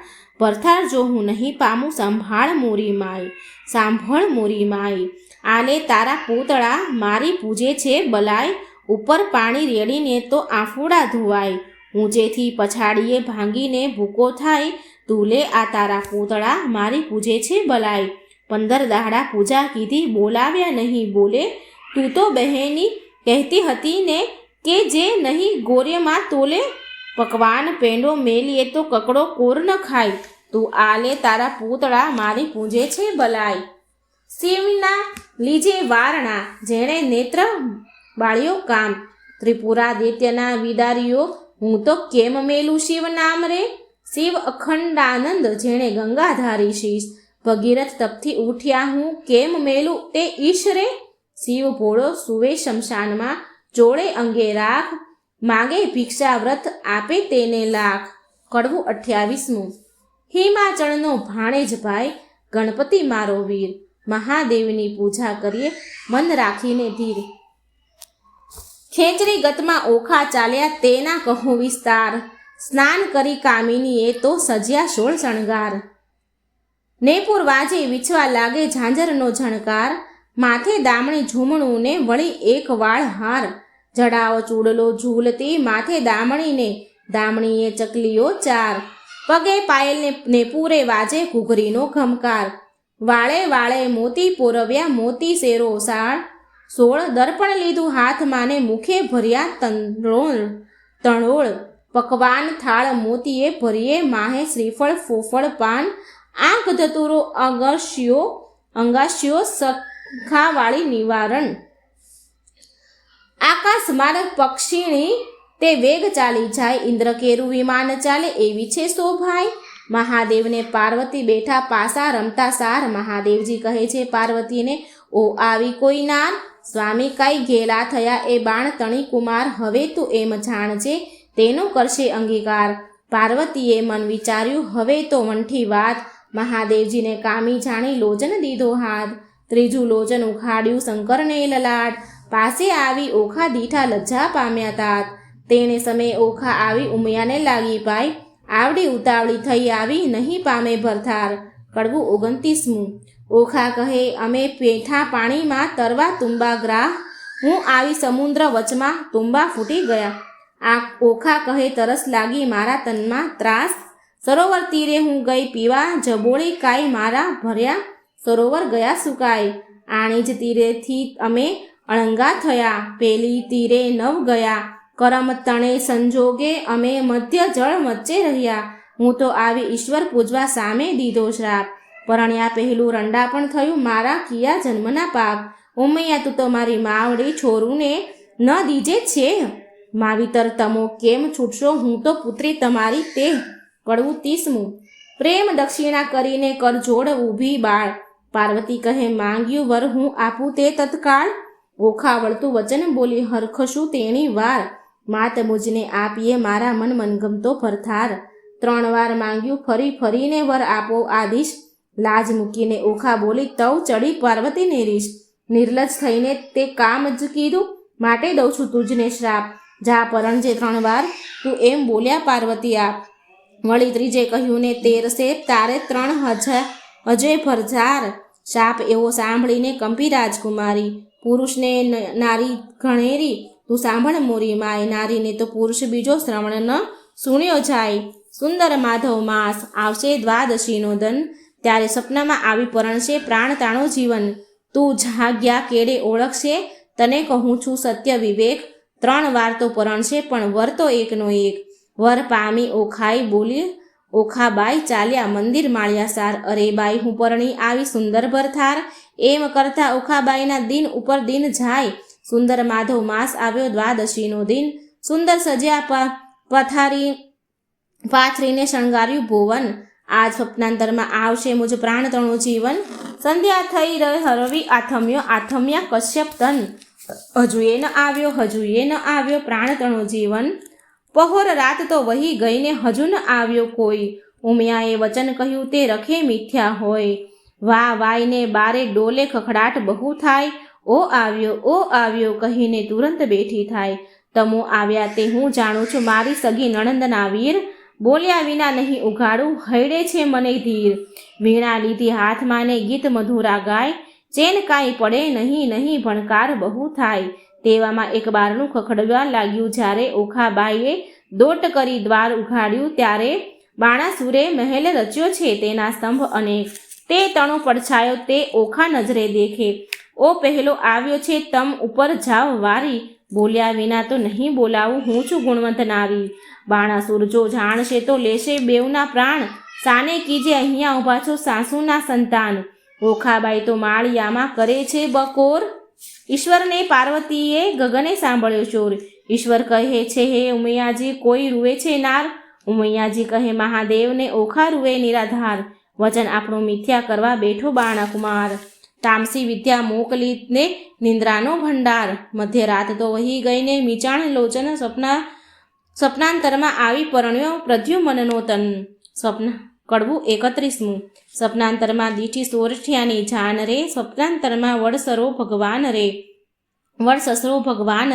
ભરથાર જો હું નહીં પામું સંભાળ મોરી માય, સાંભળ મોરી માય, આલે તારા પૂતળા મારી પૂજે છે બલાય, ઉપર પાણી રેડીને તો આંફુડા ધોવાય, ઊંચેથી પછાડીએ ભાંગીને ભૂકો થાય, તું લે આ તારા પૂતળા મારી પૂજે છે બલાય, 15 દાડા પૂજા કીધી બોલાવ્યા નહીં બોલે, તું તો બહેની કહેતી હતી ને કે જે નહીં ગૌર્યમાં તોલે, પકવાન પેંડો મેલીએ તો કકડો કોર ન ખાય, તું આલે તારા પૂતળા મારી પૂજે છે બલાય. શિવના લીજે વારણા જેણે નેત્ર બાળ્યો કામ, ત્રિપુરાદિત્યના વિદારીઓ હું તો કેમ મેલું શિવ નામ રે, શિવ અખંડાનંદ જેણે ગંગાધારી શીશ, ભગીરથ તપથી ઉઠ્યા હું કેમ મેલું તે ઈશ રે, શિવ ભોળો સુવે શમશાનમાં જોડે અંગે રાખ, માગે ભિક્ષા વ્રત આપે તેને લાખ. કડવું 28મું. હિમાચળનો ભાણેજ ભાઈ ગણપતિ મારો વીર, મહાદેવની પૂજા કરીએ મન રાખીને ધીર, ખેંચરી ગતમાં ઓખા ચાલ્યા તેના કહું વિસ્તાર, સ્નાન કરી કામિનીએ તો સજ્યા 16 શણગાર, નેપુર વાજે વિછવા લાગે ઝાંઝરનો ઝણકાર, માથે દામણી ઝૂમણું ને વળી એક વાળ હાર, જડાઓ ચૂડલો ઝૂલતી માથે દામણીને, દામણીએ ચકલીઓ 4, પગે પાયલને નેપુરે વાજે ઘૂઘરીનો ઘમકાર, વાળે વાળે મોતી પોરવ્યા મોતી શેરો 16, દર્પણ લીધું હાથમાં ને મુખે ભર્યા તણોળ, પકવાન થાળ મોતીએ ભરીએ માહે શ્રીફળ ફોફળ પાન, આંખ ધતુરો અંગાશ્યો સખાવાળી નિવારણ, આકાશ માર્ગ પક્ષીણી તે વેગ ચાલી જાય, ઇન્દ્ર કેરું વિમાન ચાલે એવી છે શોભાઈ, મહાદેવને પાર્વતી બેઠા પાસા રમતા સાર, મહાદેવજી કહે છે પાર્વતીને ઓ આવી કોઈ નાર, સ્વામી કાંઈ ઘેલા થયા એ બાણ તણી કુમાર, હવે તું એમ જાણજે તેનો કરશે અંગીકાર, પાર્વતીએ મન વિચાર્યું હવે તો વંઠી વાત, મહાદેવજીને કામી જાણી લોચન દીધો હાથ, ત્રીજું લોચન ઉખાડ્યું શંકરને લલાટ, પાસે આવી ઓખા દીઠા લજ્જા પામ્યા તાત, તેણે સમયે ઓખા આવી ઉમિયાને લાગી પાય, આવડી ઉતાવળી થઈ આવી નહીં પામે ભરથાર. કડવું 29મું. ઓખા કહે અમે પેઠા પાણીમાં તરવા તુંબા ગ્રાહ, હું આવી સમુદ્ર વચમાં તુંબા ફૂટી ગયા, આ ઓખા કહે તરસ લાગી મારા તનમાં ત્રાસ, સરોવર તીરે હું ગઈ પીવા, જબોળી કાઈ મારા ભર્યા સરોવર ગયા સુકાય. આણી જ તીરેથી અમે અળંગા થયા, પેલી તીરે નવ ગયા, કરમ તણે સંજોગે અમે મધ્ય જળ વચ્ચે રહ્યા. હું તો આવી ઈશ્વર પૂજવા સામે દીધો શ્રાપ, પરણ્યા પહેલું રંડા પણ થયું મારા કિયા જન્મના પાપ. ઉમૈયા તું તો મારી માવડી છોરુને ન દીજે છે, માવિતર તમો કેમ છૂટશો, હું તો પુત્રી તમારી તે. કડવું 30મું. પ્રેમ દક્ષિણા કરીને કર જોડ ઊભી બાળ, પાર્વતી કહે માંગ્યું વર હું આપું તે તત્કાળ. ઓખા વળતું વચન બોલી હરખશું તેણી વાર, માત મુજને આપીએ મારા મન મનગમતો ભરથાર. 3 વાર માંગ્યું ફરી ફરીને વર આપો આદિશ, લાજ મૂકીને ઓખા બોલી તવ ચડી પાર્વતીને રીશ. નિર્લજ થઈને તે કામ જ કીધું, માટે દઉં છું તુજને શ્રાપ, જા પરણજે 3 વાર તું એમ બોલ્યા પાર્વતી આપ. વળી ત્રીજે કહ્યું ને 13 તારે 3 હજે ભરજાર. શાપ એવો સાંભળીને કંપી રાજકુમારી, પુરુષને નારી ઘણેરી તું સાંભળ મોરી માય, નારીને તો પુરુષ બીજો શ્રવણ ન સુણ્યો જાય. સુંદર માધવ માસ આવશે દ્વાદશીનો દન, ત્યારે સપનામાં આવી પરણશે પ્રાણ તાણો જીવન. તું જાગ્યા કેડે ઓળખશે તને કહું છું સત્ય વિવેક, 3 વાર તો પરણશે પણ વર તો એકનો એક. વર પામી ઓખાઈ બોલી ઓખાબાઈ ચાલ્યા મંદિર માળ્યા સાર, અરે બાઈ હું પરણી આવી સુંદર ભરથાર. એમ કરતા ઓખાબાઈના દિન ઉપર દિન જાય, સુંદર માધવ માસ આવ્યો દ્વાદશીનો દિન. સુંદર સજ્યા પાથરીને શણગાર્યું ભુવન, આજ સ્વપ્નાંતરમાં આવશે મુજ પ્રાણ તણું જીવન. સંધ્યા થઈ રવિ આથમ્યા કશ્યપ તન, હજુ એ ન આવ્યો પ્રાણ તણું જીવન. પહોર રાત તો વહી ગઈને હજુ ન આવ્યો કોઈ, ઉમિયાએ વચન કહ્યું તે રખે મિથ્યા હોય. વા વાઈને બારે ડોલે ખખડાટ બહુ થાય, ઓ આવ્યો કહીને તુરંત બેઠી થાય. તમો આવ્યા તે હું જાણું છું મારી સગી નણંદના વીર, બોલ્યા વિના નહીં ઉઘાડું હૈડે છે મને ધીર. વીણા લીધી હાથમાં ને ગીત મધુરા ગાય, ચેન કાંઈ પડે નહીં ભણકાર બહુ થાય. તેવામાં એક બારણું ખખડવા લાગ્યું, જ્યારે ઓખાબાઈએ દોટ કરી દ્વાર ઉઘાડ્યું, ત્યારે બાણાસુરે મહેલ રચ્યો છે તેના સ્તંભ અનેક, તે તણો પડછાયો તે ઓખા નજરે દેખે. ઓ પહેલો આવ્યો છે તમ ઉપર જાવ વારી, બોલ્યા વિના તો નહીં બોલાવું હું છું ગુણવંત નારી. બાણાસુર જો જાણશે તો લેશે બેવના પ્રાણ, સાને કીજે અહીંયા ઊભા છો સાસુના સંતાન. ઓખાબાઈ તો માળિયામાં કરે છે બકોર, ઈશ્વરને પાર્વતીએ ગગને સાંભળ્યો ચોર. ઈશ્વર કહે છે હે ઉમૈયાજી કોઈ રૂવે છે નાર, ઉમૈયાજી કહે મહાદેવને ઓખા રૂવે નિરાધાર. વચન આપણું મિથ્યા કરવા બેઠો બાણકુમાર, તામસી વિદ્યા મોકલીને નિંદ્રાનો ભંડાર. મધ્યરાત તો વહી ગઈને મીચાણ લોચન, સપનાંતરમાં આવી પરણ્યો પ્રદ્યુમનનો તન. કડવું 31મું. સપનાંતરમાં દીઠી સોરઠિયાની જાન રે, સપનાંતરમાં વડસરો ભગવાન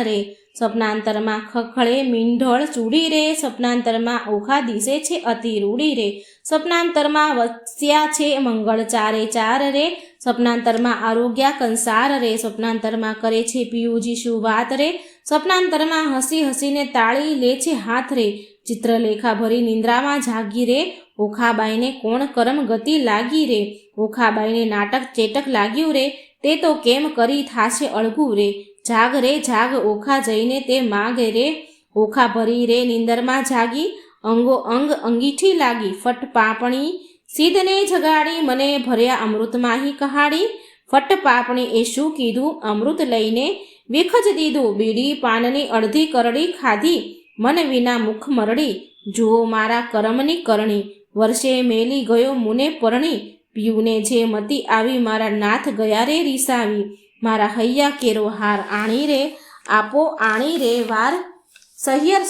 રે. સપનાંતરમાં ખખડે મીંઢળ ચૂડી રે, સપનાંતરમાં ઓખા દિશે છે અતિ રૂડી રે. સપનાંતરમાં વસ્યા છે મંગળ ચારે ચાર રે, સપનાંતરમાં આરોગ્યા કંસાર રે. સપનાંતરમાં કરે છે પિયુજી શું વાત રે, સપનાંતરમાં હસી હસીને તાળી લે છે હાથ રે. ચિત્રલેખા ભરી નિંદ્રામાં જાગી રે, ઓખાબાઈને કોણ કરમ ગતિ લાગી રે. ઓખાબાઈને નાટક ચેટક લાગ્યું રે, તે તો કેમ કરી થાશે અળગું રે. જાગ રે જાગ ઓખા જઈને તે માગે રે, ઓખા ભરી રે નિંદરમાં જાગી, અંગો અંગ અંગીઠી લાગી. ફટ પાપણી સીધને જગાડી, મને ભર્યા અમૃતમાહી કહાડી. ફટ પાપણી એ શું કીધું અમૃત લઈને વિખજ દીધું, બીડી પાનની અડધી કરડી ખાધી, મન વિના મુખ મરડી. જુઓ મારા કરમની કરણી, વર્ષે મેલી ગયો મુને પરણી. પીયુને જે મતી આવી મારા નાથ ગયા રે રીસાવી, મારા હૈયા કેરો હાર આણી રે આપો આણી રે વાર. સહ્યર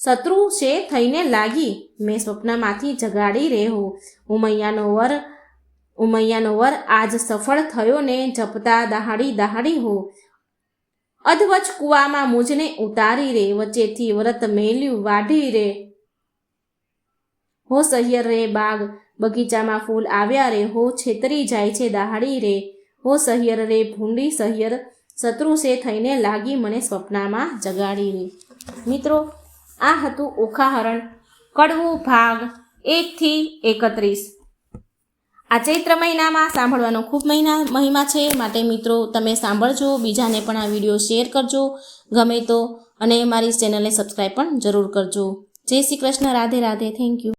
શત્રુ છે થઈને લાગી, મેં સ્વપ્નમાંથી જગાડી રે હો. ઉમૈયાનો વર આજ સફળ થયો ને, જપતા દહાડી હો. અધવચ કુવામાં મુજને ઉતારી રે, વચ્ચેથી વ્રત મેલ્યું વાઢી રે. હો સહ્યર રે બાગ બગીચામાં ફૂલ આવ્યા રે, હો છેતરી જાય છે દહાડી રે. હો સહ્યર રે ભૂંડી સહ્યર, શત્રુ છે થઈને લાગી મને સ્વપ્નમાં જગાડી રે. મિત્રો, આ હતું ઓખાહરણ કડવું ભાગ 1 થી 31. આ ચૈત્ર મહિનામાં સાંભળવાનો ખૂબ મહિમા છે, માટે મિત્રો તમે સાંભળજો, બીજાને પણ આ વિડીયો શેર કરજો ગમે તો, અને મારી ચેનલને સબસ્ક્રાઈબ પણ જરૂર કરજો. જય શ્રી કૃષ્ણ. રાધે રાધે. Thank you.